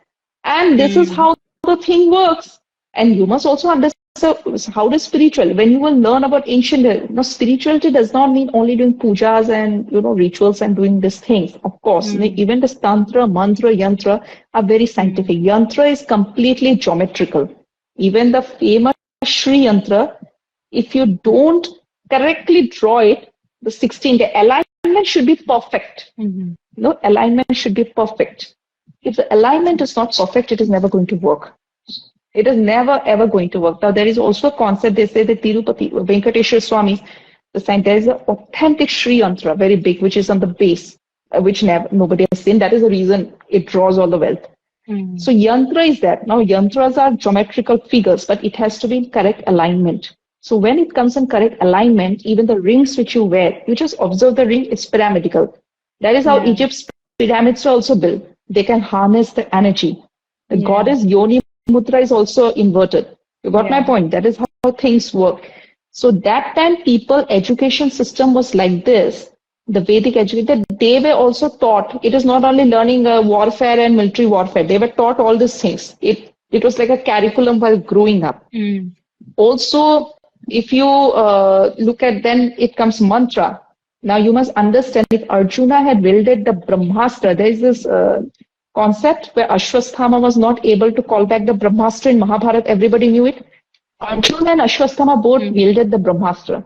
And this is how the thing works. And you must also understand how it is spiritual. When you will learn about ancient, spirituality does not mean only doing pujas and rituals and doing these things. Of course, even this tantra, mantra, yantra are very scientific. Yantra is completely geometrical. Even the famous Shri Yantra, if you don't correctly draw it, the 16, the alignment should be perfect. Alignment should be perfect. If the alignment is not perfect, it is never going to work. It is never ever going to work. Now there is also a concept, they say that Tirupati, Venkateshwar Swami, there is an authentic Shri Yantra, very big, which is on the base, which nobody has seen. That is the reason it draws all the wealth. So Yantra is that. Now Yantras are geometrical figures, but it has to be in correct alignment. So when it comes in correct alignment, even the rings which you wear, you just observe the ring, it's pyramidal. That is how Egypt's pyramids are also built. They can harness the energy. The goddess Yoni Mudra is also inverted. You got my point? That is how things work. So that time education system was like this. The Vedic education, they were also taught. It is not only learning warfare and military warfare. They were taught all these things. It was like a curriculum while growing up. Also, if you look at then it comes mantra. Now you must understand if Arjuna had wielded the Brahmastra, there is this concept where Ashwasthama was not able to call back the Brahmastra in Mahabharata. Everybody knew it. Arjuna and Ashwasthama both wielded the Brahmastra.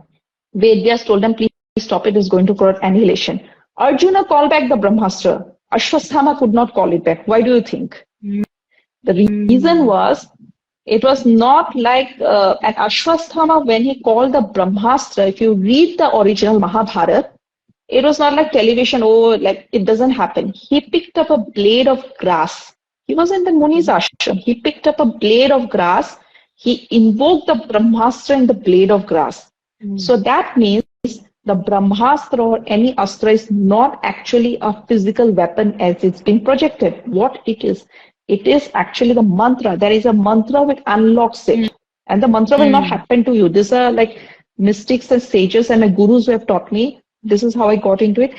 Vedyas told them, please stop it, it's going to cause annihilation. Arjuna called back the Brahmastra. Ashwasthama could not call it back. Why do you think? The reason was, it was not like an Ashwasthama when he called the Brahmastra. If you read the original Mahabharata, it was not like television, it doesn't happen. He picked up a blade of grass. He was in the Muni's ashram. He picked up a blade of grass. He invoked the Brahmastra in the blade of grass. So that means the Brahmastra or any astra is not actually a physical weapon as it's being projected. What it is actually the mantra. There is a mantra which unlocks it. And the mantra will not happen to you. These are like mystics and sages and my gurus who have taught me. This is how I got into it.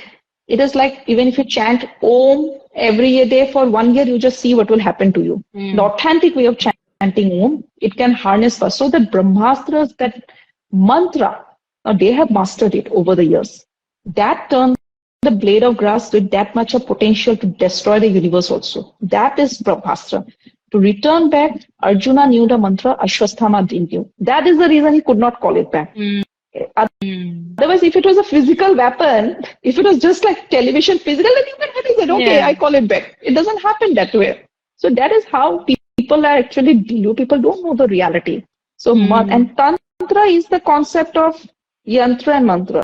It is like even if you chant Om every day for 1 year, you just see what will happen to you. The authentic way of chanting Om, it can harness first. So that Brahmastras, that mantra, they have mastered it over the years. That turned the blade of grass with that much of potential to destroy the universe also. That is Brahmastra. To return back, Arjuna knew the mantra, Ashwasthama didn't knew. That is the reason he could not call it back. Mm. Otherwise, if it was a physical weapon, if it was just like television physical, then you can have it, okay, Yeah. I call it back. It doesn't happen that way. So that is how people are actually, people don't know the reality. So, Mm. and Tantra is the concept of Yantra and Mantra.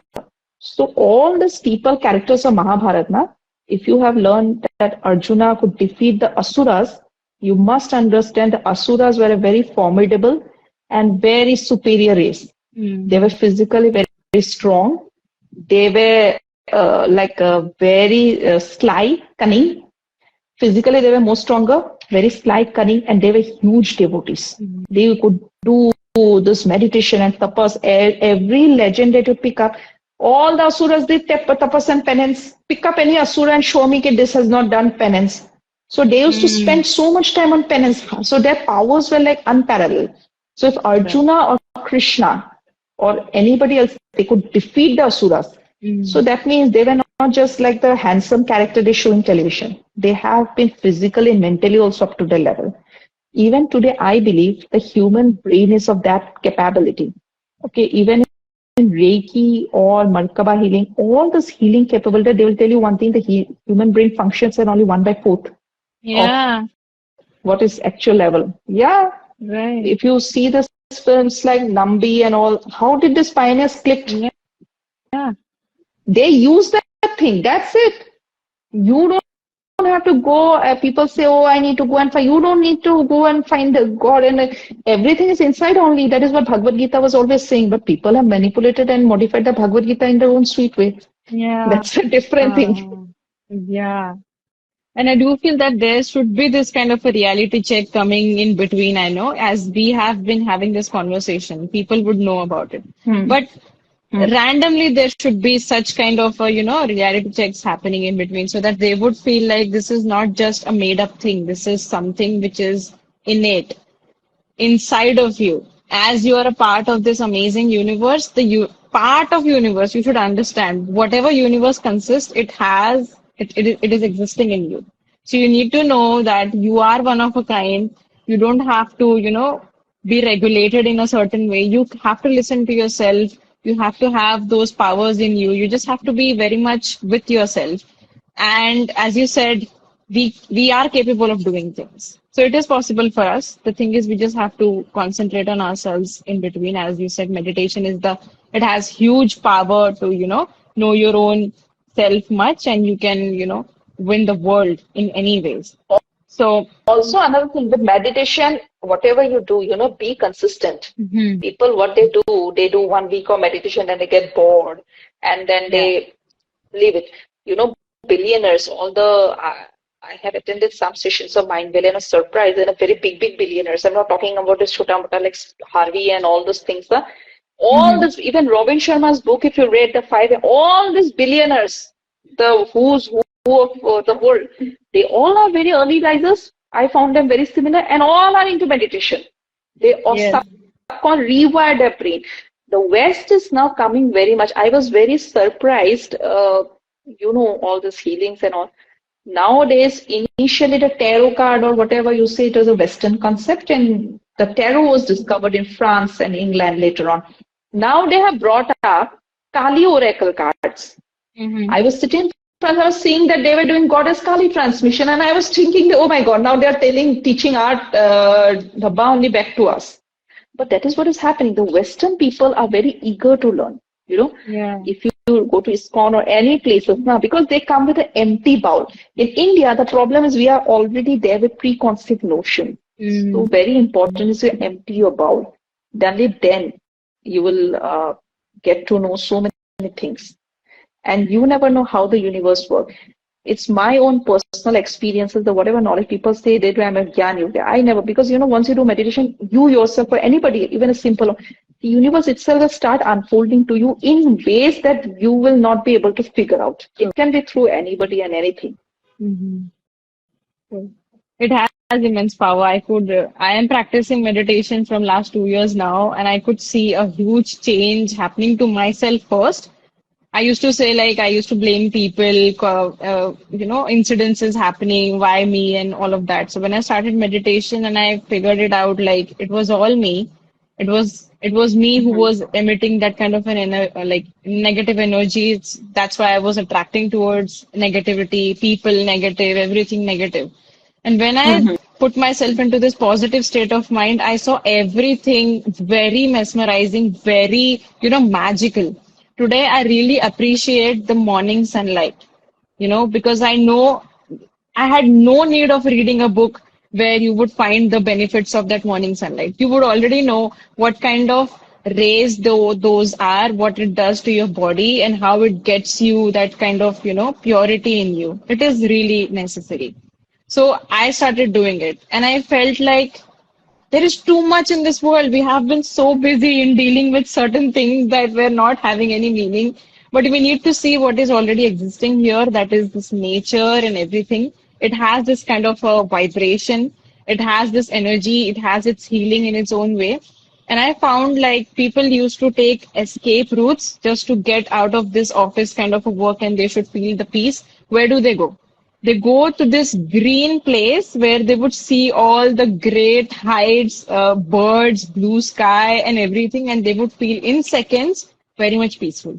So all the steeple characters of Mahabharata, if you have learned that Arjuna could defeat the Asuras, you must understand the Asuras were a very formidable and very superior race. They were Mm. physically very, very strong. They were like very sly, cunning. Physically, they were more stronger, very sly, cunning, and they were huge devotees. Mm. They could do this meditation and tapas. Every legend that you pick up, all the asuras did tapas and penance. Pick up any asura and show me that this has not done penance. So they used to Mm. spend so much time on penance. So their powers were like unparalleled. So if Right. Arjuna or Krishna or anybody else, they could defeat the asuras. So Mm. that means they were not just like the handsome character they show in television. They have been physically and mentally also up to their level. Even today, I believe the human brain is of that capability. Okay, even in Reiki or Markaba healing, all this healing capability, they will tell you one thing, the human brain functions at only 1/4 of Yeah. what is actual level. Yeah, Right. if you see the films like Nambi and all, how did this pioneers clicked? Yeah. Yeah. They use that thing. That's it. You don't have to go. People say, "Oh, I need to go and find." You don't need to go and find the God, and everything is inside only. That is what Bhagavad Gita was always saying. But people have manipulated and modified the Bhagavad Gita in their own sweet way. Yeah. That's a different thing. Yeah. And I do feel that there should be this kind of a reality check coming in between. I know, as we have been having this conversation, people would know about it. Hmm. But Hmm. randomly, there should be such kind of reality checks happening in between so that they would feel like this is not just a made up thing. This is something which is innate inside of you. As you are a part of this amazing universe, part of universe, you should understand whatever universe consists, it is existing in you. So you need to know that you are one of a kind. You don't have to, be regulated in a certain way. You have to listen to yourself. You have to have those powers in you. You just have to be very much with yourself. And as you said, we are capable of doing things. So it is possible for us. The thing is, we just have to concentrate on ourselves in between. As you said, meditation it has huge power to, know your own self much, and you can, win the world in any ways. So, Also, another thing with meditation, whatever you do, be consistent. mhm, People, what they do 1 week of meditation, then they get bored, and then yeah. they leave it. Billionaires, I have attended some sessions of Mind Valley and a surprise and a very big billionaires. I'm not talking about this chota mota like Harvey and all those things. All Mhm. this, even Robin Sharma's book, if you read the five, all these billionaires, the who's who of the world, they all are very early risers. I found them very similar, and all are into meditation. They all Yes. called rewire their brain. The West is now coming very much. I was very surprised, all these healings and all. Nowadays, initially the tarot card or whatever you say, it was a Western concept, and the tarot was discovered in France and England later on. Now they have brought up Kali oracle cards. Mhm. I was sitting in front, I was seeing that they were doing Goddess Kali transmission, and I was thinking, oh my God, now they are teaching art, Dhabba only back to us. But that is what is happening. The Western people are very eager to learn. Yeah. If you go to ISKCON or any places now, because they come with an empty bowl. In India, the problem is we are already there with preconceived notion. So Mm. very important is to empty your bowl. Only then you will get to know so many things. And you never know how the universe works. It's my own personal experiences, the whatever knowledge people say they do, I'm a Gyan Yogi. I never, because once you do meditation, you yourself or anybody, even a simple, the universe itself will start unfolding to you in ways that you will not be able to figure out. It can be through anybody and anything. Mhm. It has immense power. I am practicing meditation from last 2 years now, and I could see a huge change happening to myself first. I used to say like I used to blame people, incidences happening, why me, and all of that. So when I started meditation and I figured it out, like it was all me. It was me who Mm-hmm. was emitting that kind of like negative energy. That's why I was attracting towards negativity, people negative, everything negative. And when I Mm-hmm. put myself into this positive state of mind, I saw everything very mesmerizing, very, magical. Today, I really appreciate the morning sunlight, because I know I had no need of reading a book where you would find the benefits of that morning sunlight. You would already know what kind of rays those are, what it does to your body, and how it gets you that kind of, purity in you. It is really necessary. So I started doing it, and I felt like there is too much in this world. We have been so busy in dealing with certain things that we're not having any meaning. But we need to see what is already existing here. That is this nature and everything. It has this kind of a vibration. It has this energy. It has its healing in its own way. And I found like people used to take escape routes just to get out of this office kind of a work and they should feel the peace. Where do they go? They go to this green place where they would see all the great heights, birds, blue sky, and everything, and they would feel in seconds very much peaceful.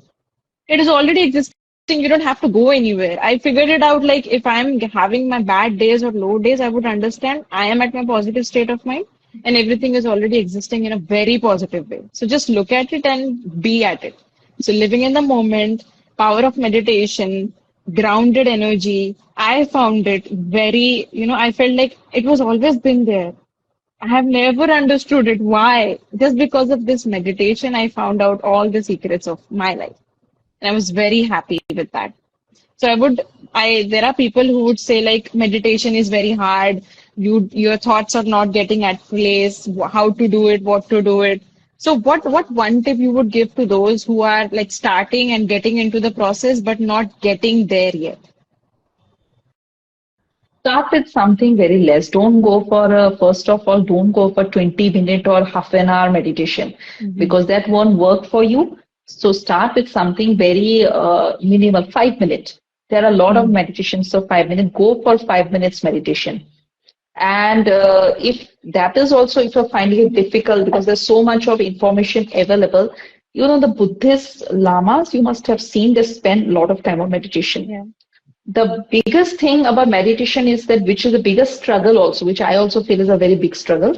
It is already existing. You don't have to go anywhere. I figured it out like if I'm having my bad days or low days, I would understand I am at my positive state of mind and everything is already existing in a very positive way. So just look at it and be at it. So living in the moment, power of meditation, grounded energy, I found it very, I felt like it was always been there. I have never understood it. Why? Just because of this meditation, I found out all the secrets of my life. And I was very happy with that. So there are people who would say like meditation is very hard. Your thoughts are not getting at place, how to do it, what to do it. So what one tip you would give to those who are like starting and getting into the process, but not getting there yet? Start with something very less. Don't go for first of all, don't go for 20-minute or half an hour meditation Mm-hmm. because that won't work for you. So start with something very minimal, 5 minutes. There are a lot of meditations, so 5 minutes. Go for 5 minutes meditation. And if that is also, if you're finding it difficult because there's so much of information available, the Buddhist lamas, you must have seen they spend a lot of time on meditation. Yeah. The biggest thing about meditation is that, which is the biggest struggle also, which I also feel is a very big struggle,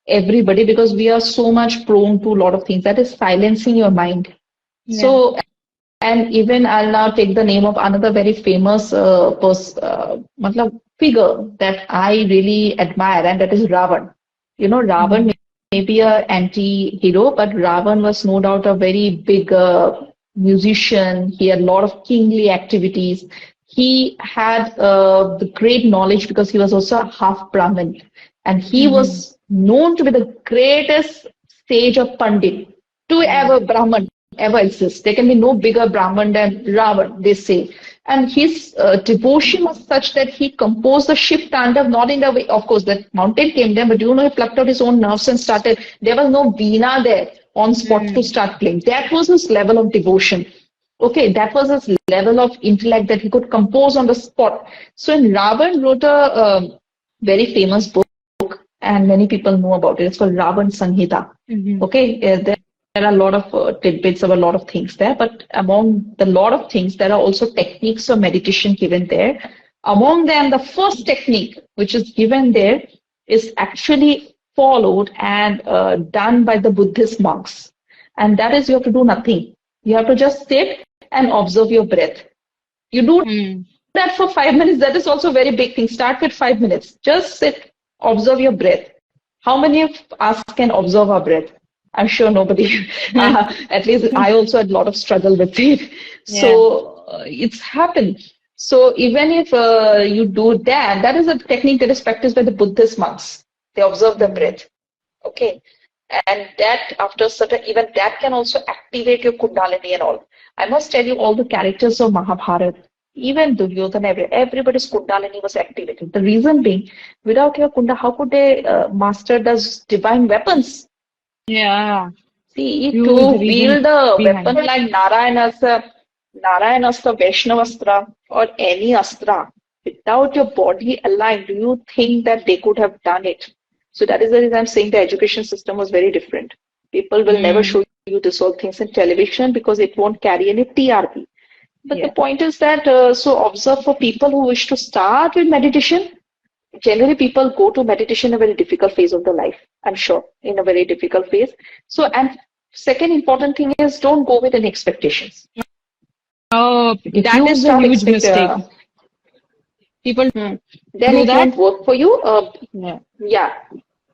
everybody, because we are so much prone to a lot of things, that is silencing your mind. Yeah. So, and even I'll now take the name of another very famous figure that I really admire, and that is Ravan. Ravan Mm-hmm. may be a anti-hero, but Ravan was no doubt a very big musician. He had a lot of kingly activities. He had the great knowledge because he was also a half Brahmin, and he Mm-hmm. was known to be the greatest sage of Pandit to Yeah. ever Brahman ever exist. There can be no bigger Brahman than Ravan, they say. And his devotion was such that he composed the Shiv Tandav, not in the way, of course, that mountain came there, but he plucked out his own nerves and started. There was no Veena there on spot to Mm. start playing. That was his level of devotion. Okay, that was his level of intellect that he could compose on the spot. So, in Ravan wrote a very famous book, and many people know about it. It's called Ravan Sanhita. Mm-hmm. Okay, there are a lot of tidbits of a lot of things there, but among the lot of things, there are also techniques of meditation given there. Among them, the first technique which is given there is actually followed and done by the Buddhist monks. And that is, you have to do nothing. You have to just sit and observe your breath. You do Mm. that for 5 minutes. That is also a very big thing. Start with 5 minutes. Just sit, observe your breath. How many of us can observe our breath? I'm sure nobody. At least I also had a lot of struggle with it. Yeah. So it's happened. So even if you do that, that is a technique that is practiced by the Buddhist monks. They observe the Mm. breath. Okay. And that after certain, even that can also activate your Kundalini and all. I must tell you, all the characters of Mahabharata, even Duryodhana, everybody's Kundalini was activated. The reason being, without your Kunda, how could they master those divine weapons? Yeah. See, Huge to reason wield a weapon behind it. like Narayanastra, Vaishnavastra, or any Astra, without your body aligned, do you think that they could have done it? So that is the reason I'm saying the education system was very different. People will never Mm. show you this all things in television because it won't carry any TRP. But the Yeah. point is that, so observe for people who wish to start with meditation, generally people go to meditation in a very difficult phase of their life, I'm sure, in a very difficult phase. So, and second important thing is don't go with any expectations. Oh, If that you is a start huge mistake. People then do it that. won't work for you. Yeah. Yeah,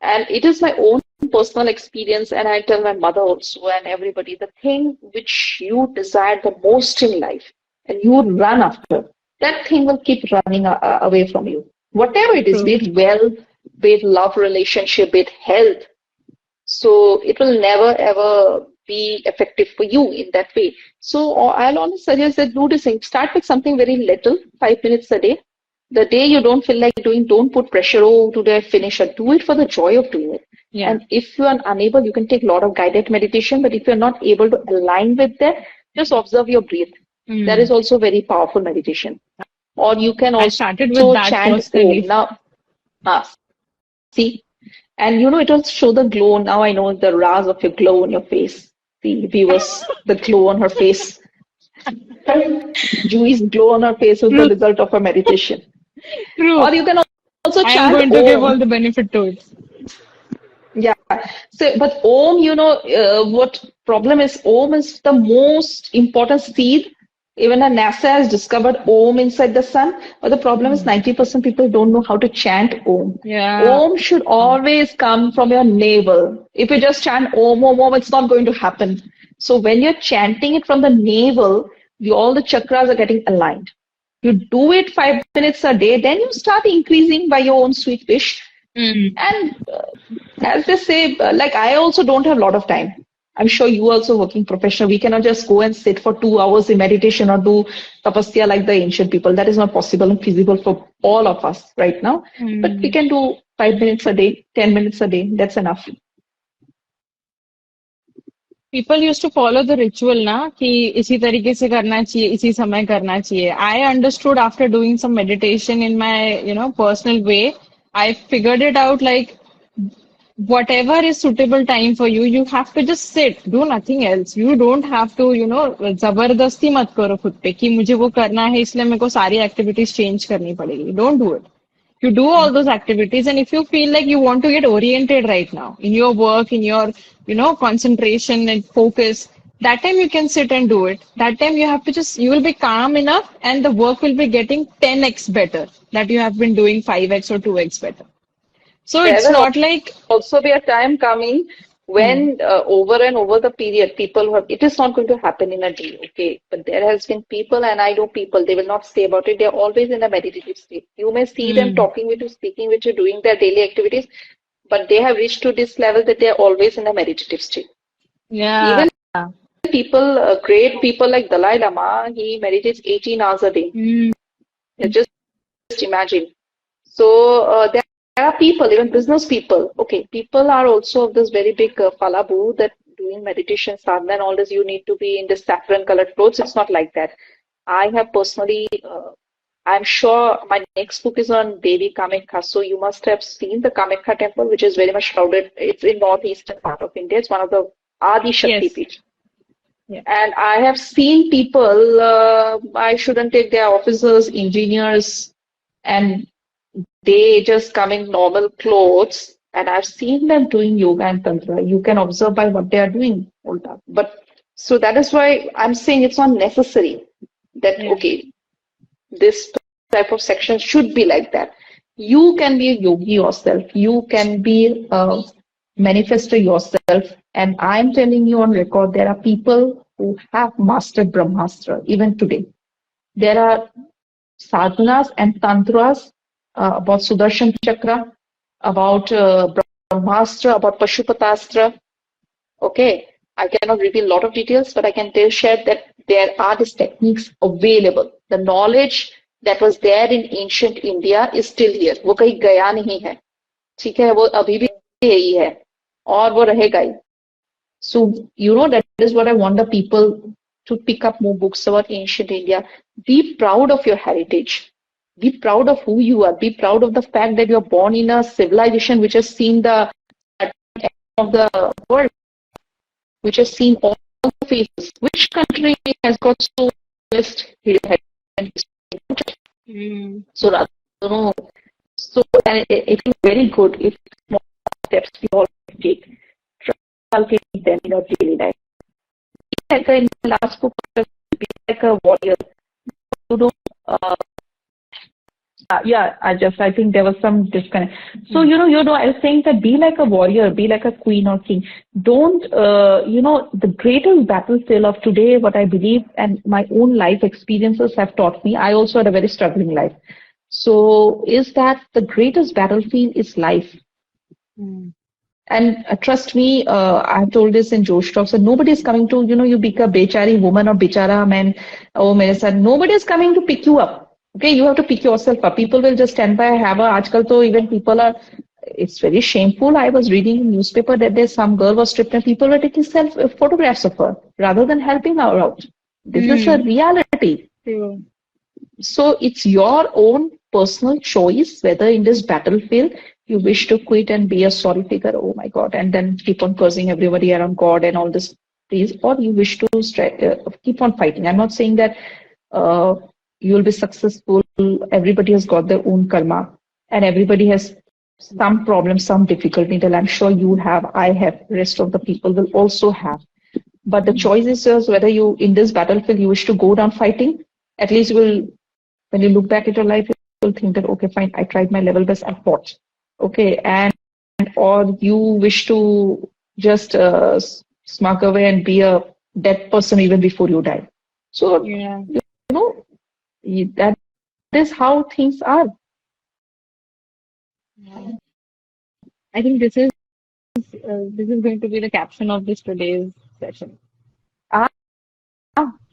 and it is my own personal experience, and I tell my mother also and everybody the thing which you desire the most in life and you run after, that thing will keep running away from you. Whatever it is, be True. it wealth, be it love relationship, be it health. So it will never ever be effective for you in that way. So I'll always suggest that do this thing. Start with something very little, 5 minutes a day. The day you don't feel like doing, don't put pressure, oh, today I finish it. Do it for the joy of doing it. Yeah. And if you are unable, you can take a lot of guided meditation. But if you're not able to align with that, just observe your breath. That is Mm. also very powerful meditation. Or you can I started with also that chant Om. personally. Now, see, and it will show the glow. Now I know the rise of your glow on your face. The viewers, the glow on her face. Jui's glow on her face was the True. result of her meditation. True. Or you can also I am chant going to give all Om. the benefit to it. Yeah. So, but Om, what problem is Om is the most important seed. Even a NASA has discovered Om inside the sun. But the problem is 90% people don't know how to chant Om. Yeah. Om should always come from your navel. If you just chant Om, Om, Om, it's not going to happen. So when you're chanting it from the navel, all the chakras are getting aligned. You do it 5 minutes a day, then you start increasing by your own sweet wish. Mm. And as they say, like I also don't have a lot of time. I'm sure you also working professional. We cannot just go and sit for 2 hours in meditation or do tapasya like the ancient people. That is not possible and feasible for all of us right now. But we Mm. can do 5 minutes a day, 10 minutes a day. That's enough. People used to follow the ritual ना कि इसी तरीके से करना चाहिए इसी समय करना चाहिए. I understood after doing some meditation in my personal way. I figured it out like whatever is suitable time for you, you have to just sit, do nothing else. You don't have to, जबरदस्ती मत करो खुद पे कि मुझे वो करना है इसलिए मेरे को सारी एक्टिविटीज चेंज करनी पड़ेगी. Don't do it. You do all those activities, and if you feel like you want to get oriented right now in your work, in your, concentration and focus, that time you can sit and do it. That time you will be calm enough and the work will be getting 10x better that you have been doing 5x or 2x better. So There it's will not like, also be a time coming hmm, when over and over the period people who have, it is not going to happen in a day, okay, but there has been people, and I know people, they will not say about it, they're always in a meditative state. You may see them hmm, talking with you, speaking with you, doing their daily activities, but they have reached to this level that they're always in a meditative state. yeah, Even people, great people like Dalai Lama, he meditates 18 hours a day. hmm, Just imagine. So there are people, even business people. Okay, people are also of this very big falabu that doing meditation, sadhana, and all this. You need to be in the saffron colored clothes. It's not like that. I have personally. I'm sure my next book is on Devi Kamakya. So you must have seen the Kamakya temple, which is very much crowded. It's in northeastern part of India. It's one of the Adi Shakti yes, Peeth. yeah, And I have seen people, I shouldn't take their officers, engineers, and they just come in normal clothes. And I've seen them doing yoga and tantra. You can observe by what they are doing. Ulta. But so that is why I'm saying it's not necessary that, yeah, okay, this type of section should be like that. You can be a yogi yourself. You can be a manifester yourself. And I'm telling you on record, there are people who have mastered Brahmastra even today. There are sadhanas and tantras about Sudarshan Chakra, about Brahmastra, about Pashupatastra. Okay, I cannot reveal a lot of details, but I can share that there are these techniques available. The knowledge that was there in ancient India is still here. वो कहीं गया नहीं है. ठीक है, वो अभी भी यही है और वो रहेगा ही. So, that is what I want the people to pick up more books about ancient India. Be proud of your heritage. Be proud of who you are. Be proud of the fact that you're born in a civilization which has seen the end of the world. which has seen all the phases. Which country has got so best head and Mm. so rather, you know, so and it is very good if small steps we all take. Try to take them in our daily life. Like in the last book, be like a warrior. You know, yeah, I think there was some disconnect. So, I was saying that be like a warrior, be like a queen or king. Don't, the greatest battlefield of today, what I believe and my own life experiences have taught me, I also had a very struggling life. So, is that the greatest battlefield is life. Mm. And trust me, I've told this in Josh Talks that nobody is coming to, you be a bechari woman or bechara man. Oh, mere son, nobody is coming to pick you up. Okay, you have to pick yourself up. People will just stand by, have a, aajkal to even people are, it's very shameful. I was reading in newspaper that there's some girl was stripped and people were taking photographs of her rather than helping her out. This is a reality. True. So it's your own personal choice whether in this battlefield you wish to quit and be a sorry figure, oh my God, and then keep on cursing everybody around God and all this, please, or you wish to keep on fighting. I'm not saying that you'll be successful. Everybody has got their own karma and everybody has some problem, some difficulty that I'm sure you have, I have, rest of the people will also have. But the choice is just whether you, in this battlefield, you wish to go down fighting. At least you will, when you look back at your life, you will think that, okay, fine, I tried my level best, I fought. Okay, and or you wish to just smug away and be a dead person even before you die. So, Yeah. that is how things are. I think this is going to be the caption of this today's session. Ah,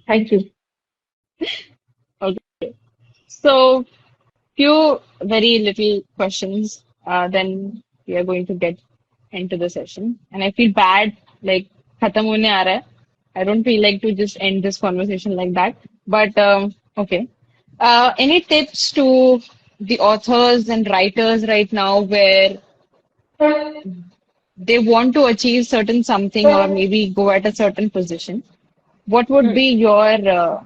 thank you. Okay. So, few very little questions, then we are going to get into the session. And I feel bad, like, khatam hone aa raha hai. I don't feel like to just end this conversation like that. But, okay. Any tips to the authors and writers right now where they want to achieve certain something or maybe go at a certain position? What would be your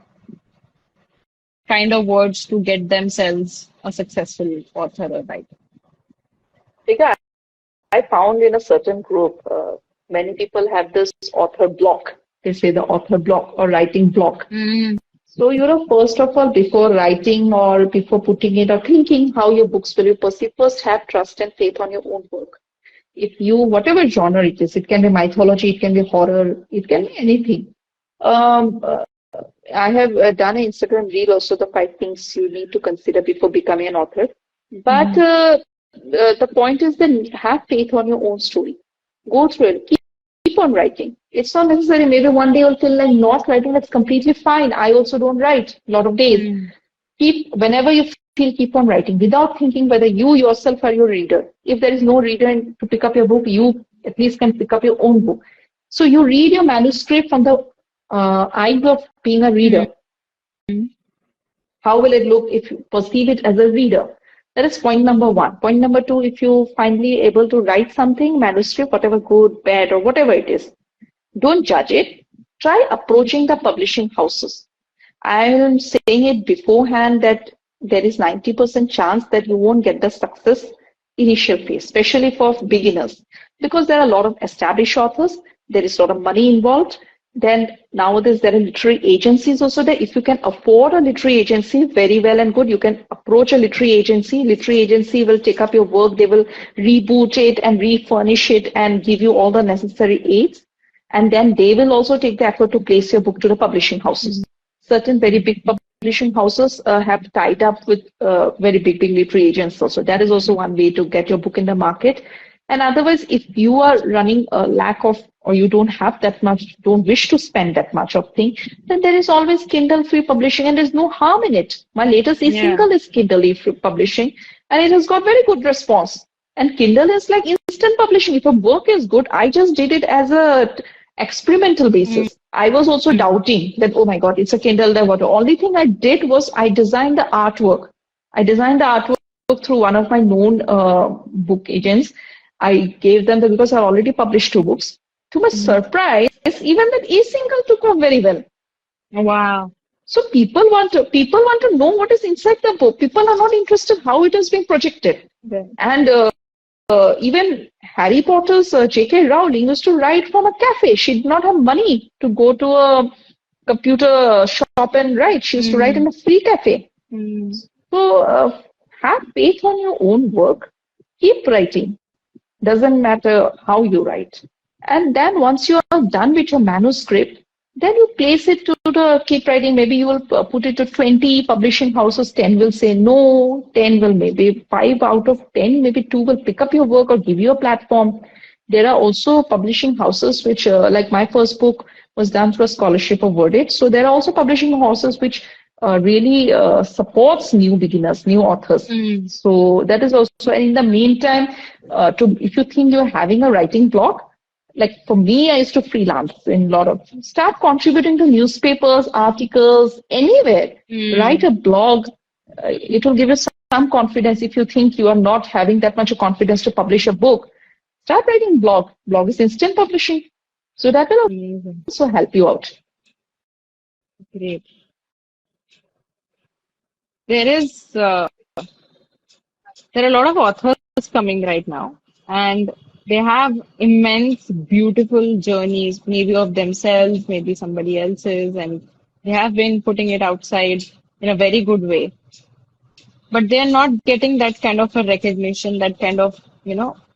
kind of words to get themselves a successful author or writer? Because I found in a certain group, many people have this author block. They say the author block or writing block. So, first of all, before writing or before putting it or thinking how your books will be perceived, first have trust and faith on your own work. If you, whatever genre it is, it can be mythology, it can be horror, it can be anything. I have done an Instagram reel also, the 5 things you need to consider before becoming an author. But the point is that have faith on your own story. Go through it. Keep on writing. It's not necessary. Maybe one day you'll feel like not writing. That's completely fine. I also don't write a lot of days. Whenever you feel, keep on writing without thinking whether you yourself are your reader. If there is no reader to pick up your book, you at least can pick up your own book. So you read your manuscript from the eyes of being a reader. How will it look if you perceive it as a reader? That is point number 1. Point number 2, if you finally able to write something, manuscript, whatever good, bad, or whatever it is, don't judge it. Try approaching the publishing houses. I am saying it beforehand that there is 90% chance that you won't get the success initial phase, especially for beginners, because there are a lot of established authors, there is a lot of money involved. Then nowadays there are literary agencies also there. If you can afford a literary agency, very well and good, you can approach a literary agency. Literary agency will take up your work, they will reboot it and refurnish it and give you all the necessary aids. And then they will also take the effort to place your book to the publishing houses. Certain very big publishing houses have tied up with very big literary agents also. That is also one way to get your book in the market. And otherwise, if you are running a lack of, or you don't have that much, don't wish to spend that much of thing, then there is always Kindle free publishing and there's no harm in it. My latest e-single is Kindle free publishing and it has got very good response. And Kindle is like instant publishing. If a work is good, I just did it as a experimental basis. I was also doubting that, oh my God, it's a Kindle. The only thing I did was I designed the artwork. I designed the artwork through one of my known book agents. I gave them because I already published 2 books. To my surprise, even that e-single took off very well. Wow. So people want to know what is inside the book. People are not interested how it is being projected. Yeah. And even Harry Potter's J.K. Rowling used to write from a cafe. She did not have money to go to a computer shop and write. She used to write in a free cafe. Mm. So have faith on your own work. Keep writing. Doesn't matter how you write. And then once you are done with your manuscript, then you place it to the keep writing. Maybe you will put it to 20 publishing houses. 10 will say no. 10 will maybe 5 out of 10, maybe 2 will pick up your work or give you a platform. There are also publishing houses which, like my first book was done through a scholarship awarded. So there are also publishing houses which really supports new beginners, new authors. Mm. So that is also, and in the meantime, if you think you're having a writing block, like for me, I used to freelance in a lot of, start contributing to newspapers, articles, anywhere. Write a blog. It will give you some confidence. If you think you are not having that much of confidence to publish a book, start writing blog. Blog is instant publishing. So that will Amazing. also help you out. Great. There is there are a lot of authors coming right now, and they have immense, beautiful journeys, maybe of themselves, maybe somebody else's, and they have been putting it outside in a very good way. But they are not getting that kind of a recognition, that kind of,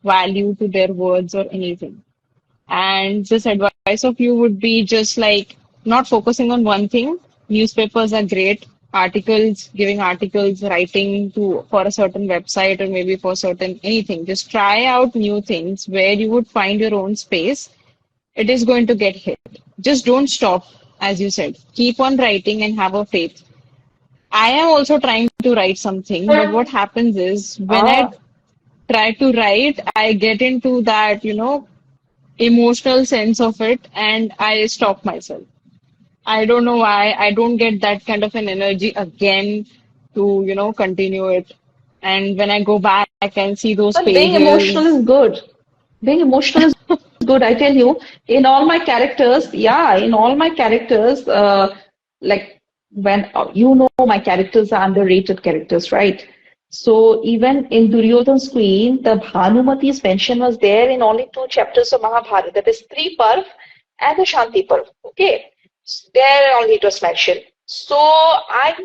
value to their words or anything. And this advice of you would be just like not focusing on one thing. Newspapers are great. Articles, giving articles, writing to for a certain website or maybe for certain anything. Just try out new things where you would find your own space. It is going to get hit. Just don't stop, as you said. Keep on writing and have a faith. I am also trying to write something, but what happens is when I Ah, try to write, I get into that, emotional sense of it and I stop myself. I don't know why. I don't get that kind of an energy again to, continue it. And when I go back and see those but being emotional pages, is good. Being emotional is good. I tell you, in all my characters, yeah, in all my characters, like when my characters are underrated characters, right? So even in Duryodhan's Queen, the Bhanumati's mention was there in only 2 chapters of Mahabharata. That is three Parv and the Shanti Parv. Okay, there only it was mentioned. So I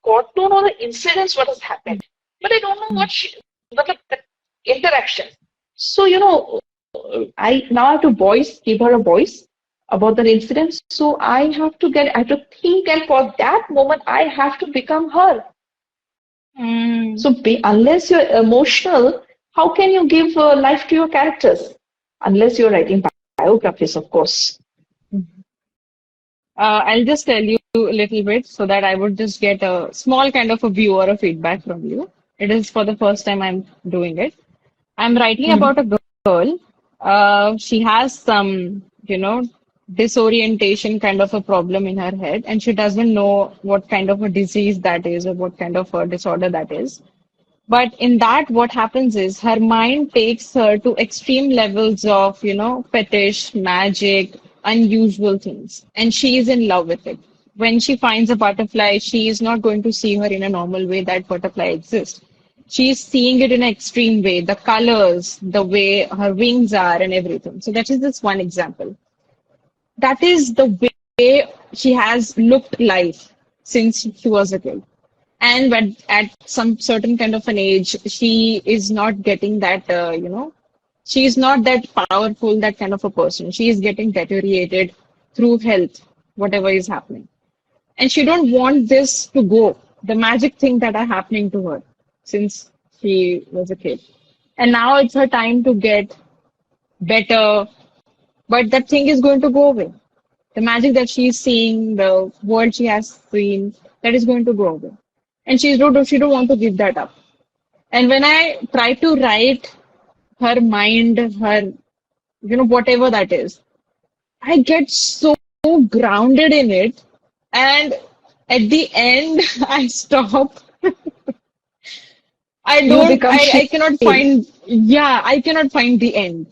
got to know the incidents what has happened, but I don't know but the interaction. So I now have to give her a voice about that incident. So I have to think, and for that moment, I have to become her. mm, So unless you're emotional, how can you give life to your characters? Unless you're writing biographies, of course. I'll just tell you a little bit so that I would just get a small kind of a view or a feedback from you. It is for the first time I'm doing it. I'm writing about Mhm. a girl. She has some, disorientation kind of a problem in her head, and she doesn't know what kind of a disease that is or what kind of a disorder that is. But in that, what happens is her mind takes her to extreme levels of, fetish, magic, unusual things, and she is in love with it. When she finds a butterfly, she is not going to see her in a normal way that butterfly exists. She is seeing it in an extreme way, the colors, the way her wings are, and everything. So that is just one example. That is the way she has looked life since she was a kid. And when at some certain kind of an age, she is not getting that, she is not that powerful, that kind of a person. She is getting deteriorated through health, whatever is happening. And she don't want this to go, the magic thing that are happening to her since she was a kid. And now it's her time to get better, but that thing is going to go away. The magic that she's seeing, the world she has seen, that is going to go away. And she don't want to give that up. And when I try to write her mind, her, whatever that is, I get so grounded in it. And at the end, I stop. You become I cannot Shiv. find, yeah, I cannot find the end.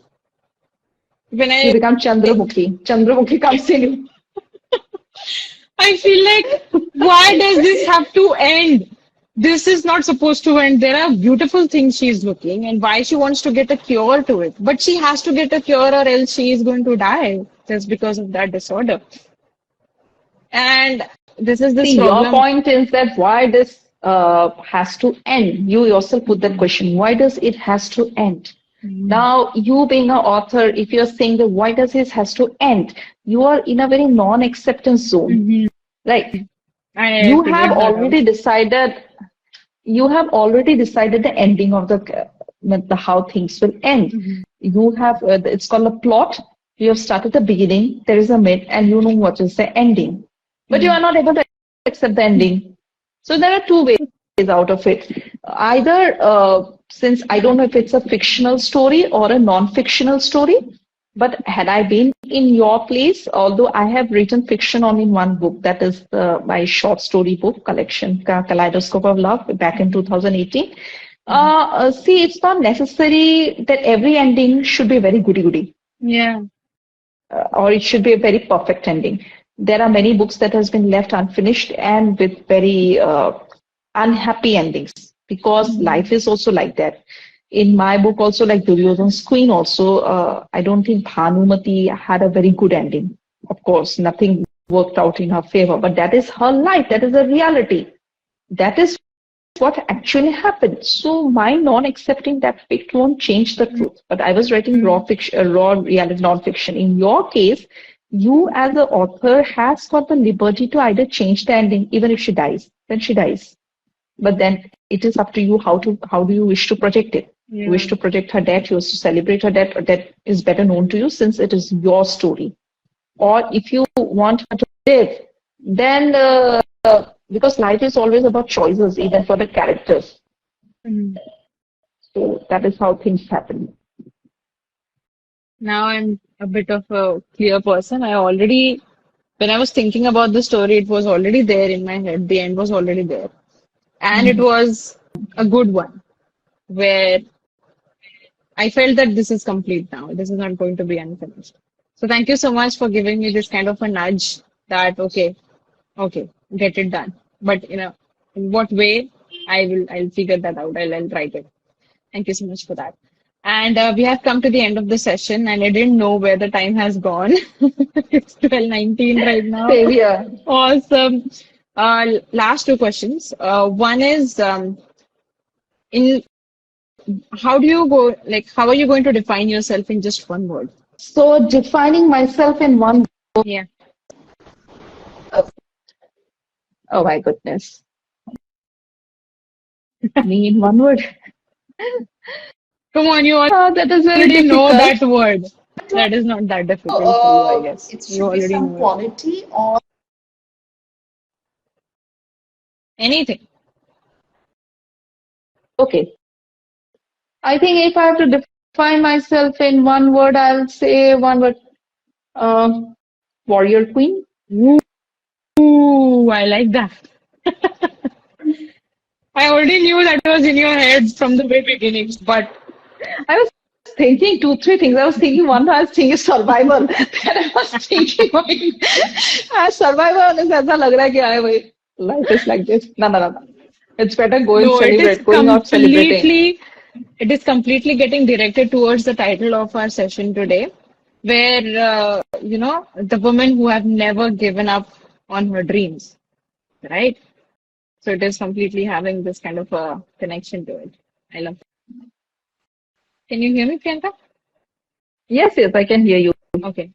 when You become Chandramukhi. Chandramukhi comes in you. I feel like, why does this have to end? This is not supposed to end. There are beautiful things she's looking, and why she wants to get a cure to it. But she has to get a cure, or else she is going to die just because of that disorder. And this is this See, your problem. point is that why this has to end. You yourself put that question. Why does it has to end? Now, you being an author, if you're saying that why does this has to end, you are in a very non-acceptance zone, right? I You have figured that out. already decided. You have already decided the ending of the how things will end. You have it's called a plot. You have started the beginning. There is a mid, and you know what is the ending, but you are not able to accept the ending. So there are two ways out of it. Either, since I don't know if it's a fictional story or a non-fictional story, but had I been in your place, although I have written fiction only in one book, that is my short story book collection, Kaleidoscope of Love, back in 2018. See, it's not necessary that every ending should be very goody-goody, Yeah. or it should be a very perfect ending. There are many books that has been left unfinished and with very unhappy endings, because life is also like that. In my book also, like Duryodhan's Queen also, I don't think Bhanumati had a very good ending. Of course, nothing worked out in her favor, but that is her life. That is a reality. That is what actually happened. So my non-accepting that fate won't change the truth. But I was writing raw fiction, raw reality non-fiction. In your case, you as the author has got the liberty to either change the ending, even if she dies, then she dies. But then it is up to you how do you wish to project it. You wish to project her death, you wish to celebrate her death, or that is better known to you since it is your story. Or if you want her to live, then because life is always about choices, even for the characters. So that is how things happen. Now I'm a bit of a clear person. When I was thinking about the story, it was already there in my head. The end was already there. And it was a good one where I felt that this is complete now. This is not going to be unfinished. So thank you so much for giving me this kind of a nudge that, okay, get it done. But in what way, I'll figure that out. I'll write it. Thank you so much for that. And we have come to the end of the session, and I didn't know where the time has gone. It's 12:19 right now. Same here. Awesome. Last two questions. One is in how are you going to define yourself in just one word? So defining myself in one word, Yeah. oh my goodness, me in one word. Come on, you That is very already know difficult. that word. That is not that difficult for you, I guess. It You should be already some know it. quality or Anything. okay. I think if I have to define myself in one word, I'll say one word. Uh, Warrior Queen. Ooh, I like that. I already knew that was in your head from the very beginning, but I was thinking two, three things. I was thinking one, I was thinking survival. Then I was thinking, survival is ऐसा लग रहा है कि आए भाई life is like this. No, no, no, no. It's better go and no, celebrate. Going out celebrating. it is completely getting directed towards the title of our session today, where the women who have never given up on her dreams, right? So it is completely having this kind of a connection to it. I love it. Can you hear me, Priyanka? Yes, yes, I can hear you. Okay.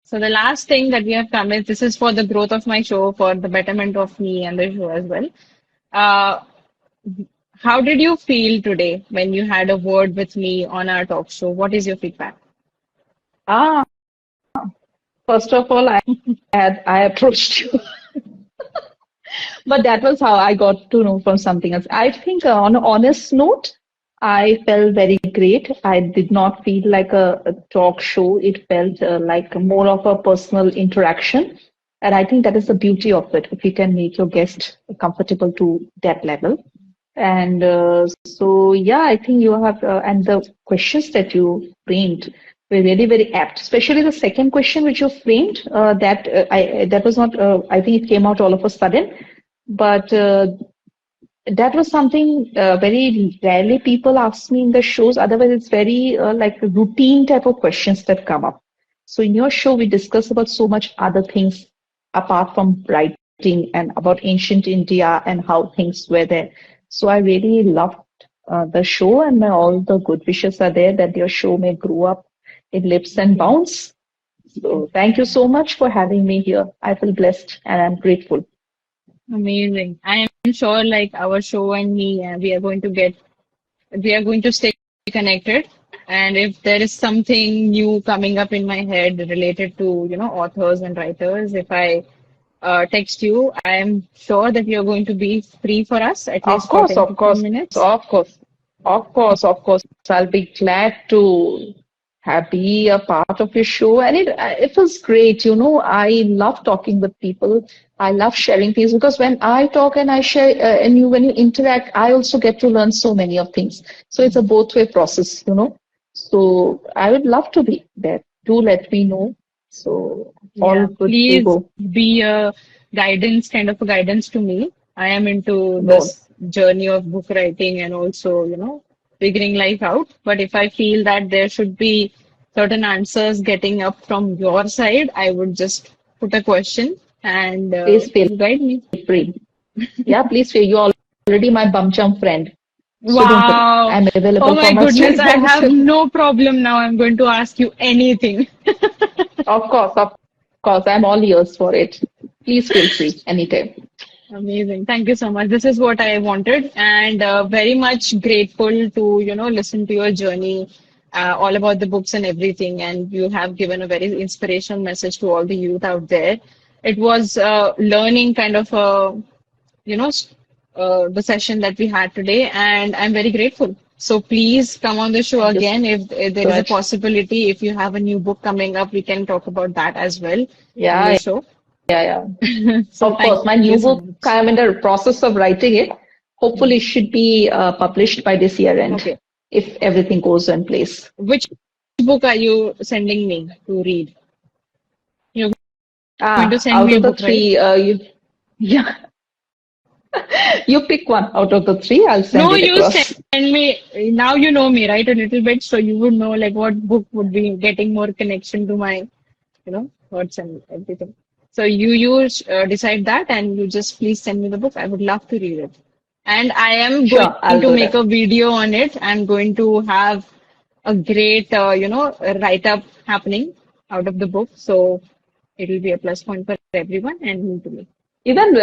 So the last thing that we have come is this is for the growth of my show, for the betterment of me and the show as well. Uh, how did you feel today when you had a word with me on our talk show? What is your feedback? Ah, first of all, I approached you, but that was how I got to know from something else. I think on an honest note, I felt very great. I did not feel like a talk show. It felt like more of a personal interaction. And I think that is the beauty of it, if you can make your guest comfortable to that level. And so, yeah, I think you have, and the questions that you framed were really very apt, especially the second question which you framed. That was not. I think it came out all of a sudden, but that was something very rarely people ask me in the shows. Otherwise, it's very like routine type of questions that come up. So in your show, we discuss about so much other things apart from writing and about ancient India and how things were there. So I really loved the show, and all the good wishes are there that your show may grow up in leaps and bounds. So thank you so much for having me here. I feel blessed and I'm grateful. Amazing. I am sure like our show and me, we are going to stay connected. And if there is something new coming up in my head related to, authors and writers, if I text you, I am sure that you're going to be free for us at Of least for course, 10 of 15 course, minutes. of course, of course, of course. I'll be glad to have be a part of your show, and it was great. You know, I love talking with people. I love sharing things because when I talk and I share, and you when you interact, I also get to learn so many of things. So it's a both way process, you know. So I would love to be there. Do let me know. So all Yeah, good to please go. be a guidance, kind of a guidance to me. I am into No, this journey of book writing and also, figuring life out. But if I feel that there should be certain answers getting up from your side, I would just put a question and please feel you guide me. free. Yeah, please feel you're already my bum jump friend. So don't worry. Wow. I'm Oh available for my my goodness, I students. have no problem now. I'm going to ask you anything. Of course, I'm all ears for it. Please feel free anytime. Amazing. Thank you so much. This is what I wanted, and very much grateful to, listen to your journey, all about the books and everything. And you have given a very inspirational message to all the youth out there. It was learning kind of, the session that we had today, and I'm very grateful. So please come on the show Thank you again so if there is a much. possibility. If you have a new book coming up, we can talk about that as well on the Yeah, show. yeah, yeah. So Of course, thank my you new so book, much. I'm in the process of writing it. Hopefully, it should be published by this year end Okay. if everything goes in place. Which book are you sending me to read? You're going to send Out me a of the book, right? three, yeah, you pick one out of the three. I'll send No, it you send across. me. Now you know me, right? A little bit, so you would know like what book would be getting more connection to my, thoughts and everything. So you decide that, and you just please send me the book. I would love to read it, and I am going Sure, I'll to do make that. a video on it. I'm going to have a great, write up happening out of the book. So it will be a plus point for everyone and me to me. Even,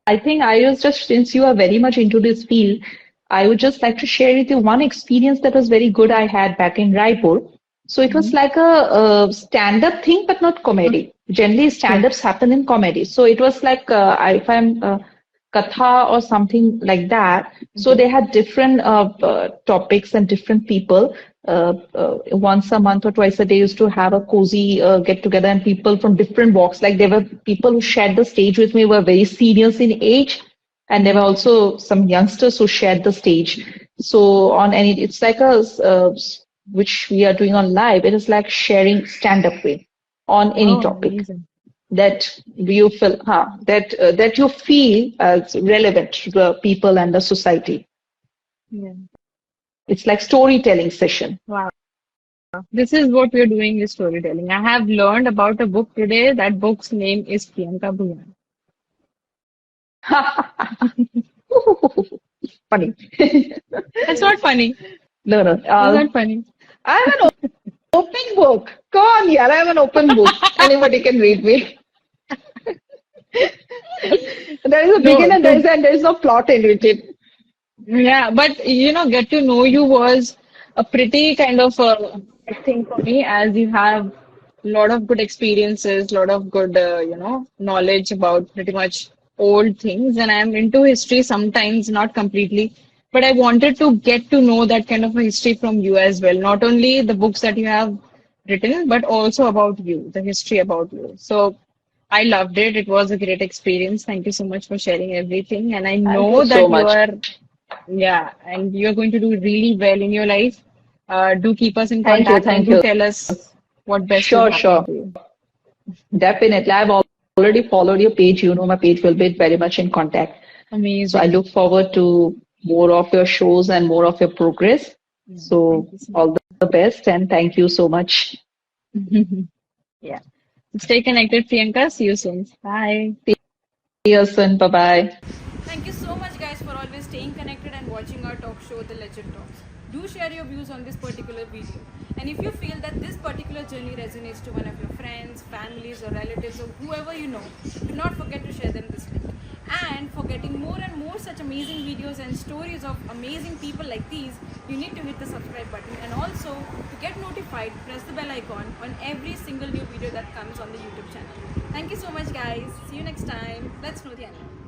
I think I was just, since you are very much into this field, I would just like to share with you one experience that was very good I had back in Raipur. So it was Mhm. like a stand-up thing, but not Okay, comedy. Generally, sure. stand-ups happen in comedy. So it was like, if I'm katha or something like that. So Okay. they had different topics and different people. Once a month or twice a day used to have a cozy get together, and people from different walks. Like there were people who shared the stage with me were very seniors in age, and there were Mhm. also some youngsters who shared the stage. So on any, it's like which we are doing on live. It is like sharing stand-up way on any Oh, topic amazing. that you feel that you feel as relevant to the people and the society. Yeah. It's like storytelling session. Wow. This is what we're doing is storytelling. I have learned about a book today. That book's name is Priyanka Bhuyan. Funny. That's not funny. No, no. That's not funny. I have an open book. Come on, yeah, I have an open book. Anybody can read me. There is a No, beginner, there is no plot in it. yeah, but get to know you was a pretty kind of a thing for me as you have a lot of good experiences, lot of good, knowledge about pretty much old things. And I'm into history sometimes, not completely, but I wanted to get to know that kind of a history from you as well. Not only the books that you have written, but also about you, the history about you. So I loved it. It was a great experience. Thank you so much for sharing everything. And I Thank you know so that you much. are, yeah, and you're going to do really well in your life. Do keep us in Thank you. contact and Thank do you. tell us what best is Sure, happening sure. to you. Definitely. Already followed your page. You know, my page will be very much in contact. So I Amazing. look forward to more of your shows and more of your progress. Yeah, thank So you so all the best and thank you so much. much. Yeah. Stay connected, Priyanka. See you soon. Bye. See you soon. Bye bye. Thank you so much, guys, for always staying connected and watching our talk show, The Legend Talks. Do share your views on this particular video. And if you feel that this particular journey resonates to one of your friends, families, or relatives, or whoever you know, do not forget to share them this link. And for getting more and more such amazing videos and stories of amazing people like these, you need to hit the subscribe button. And also, to get notified, press the bell icon on every single new video that comes on the YouTube channel. Thank you so much, guys. See you next time. Let's know the anime.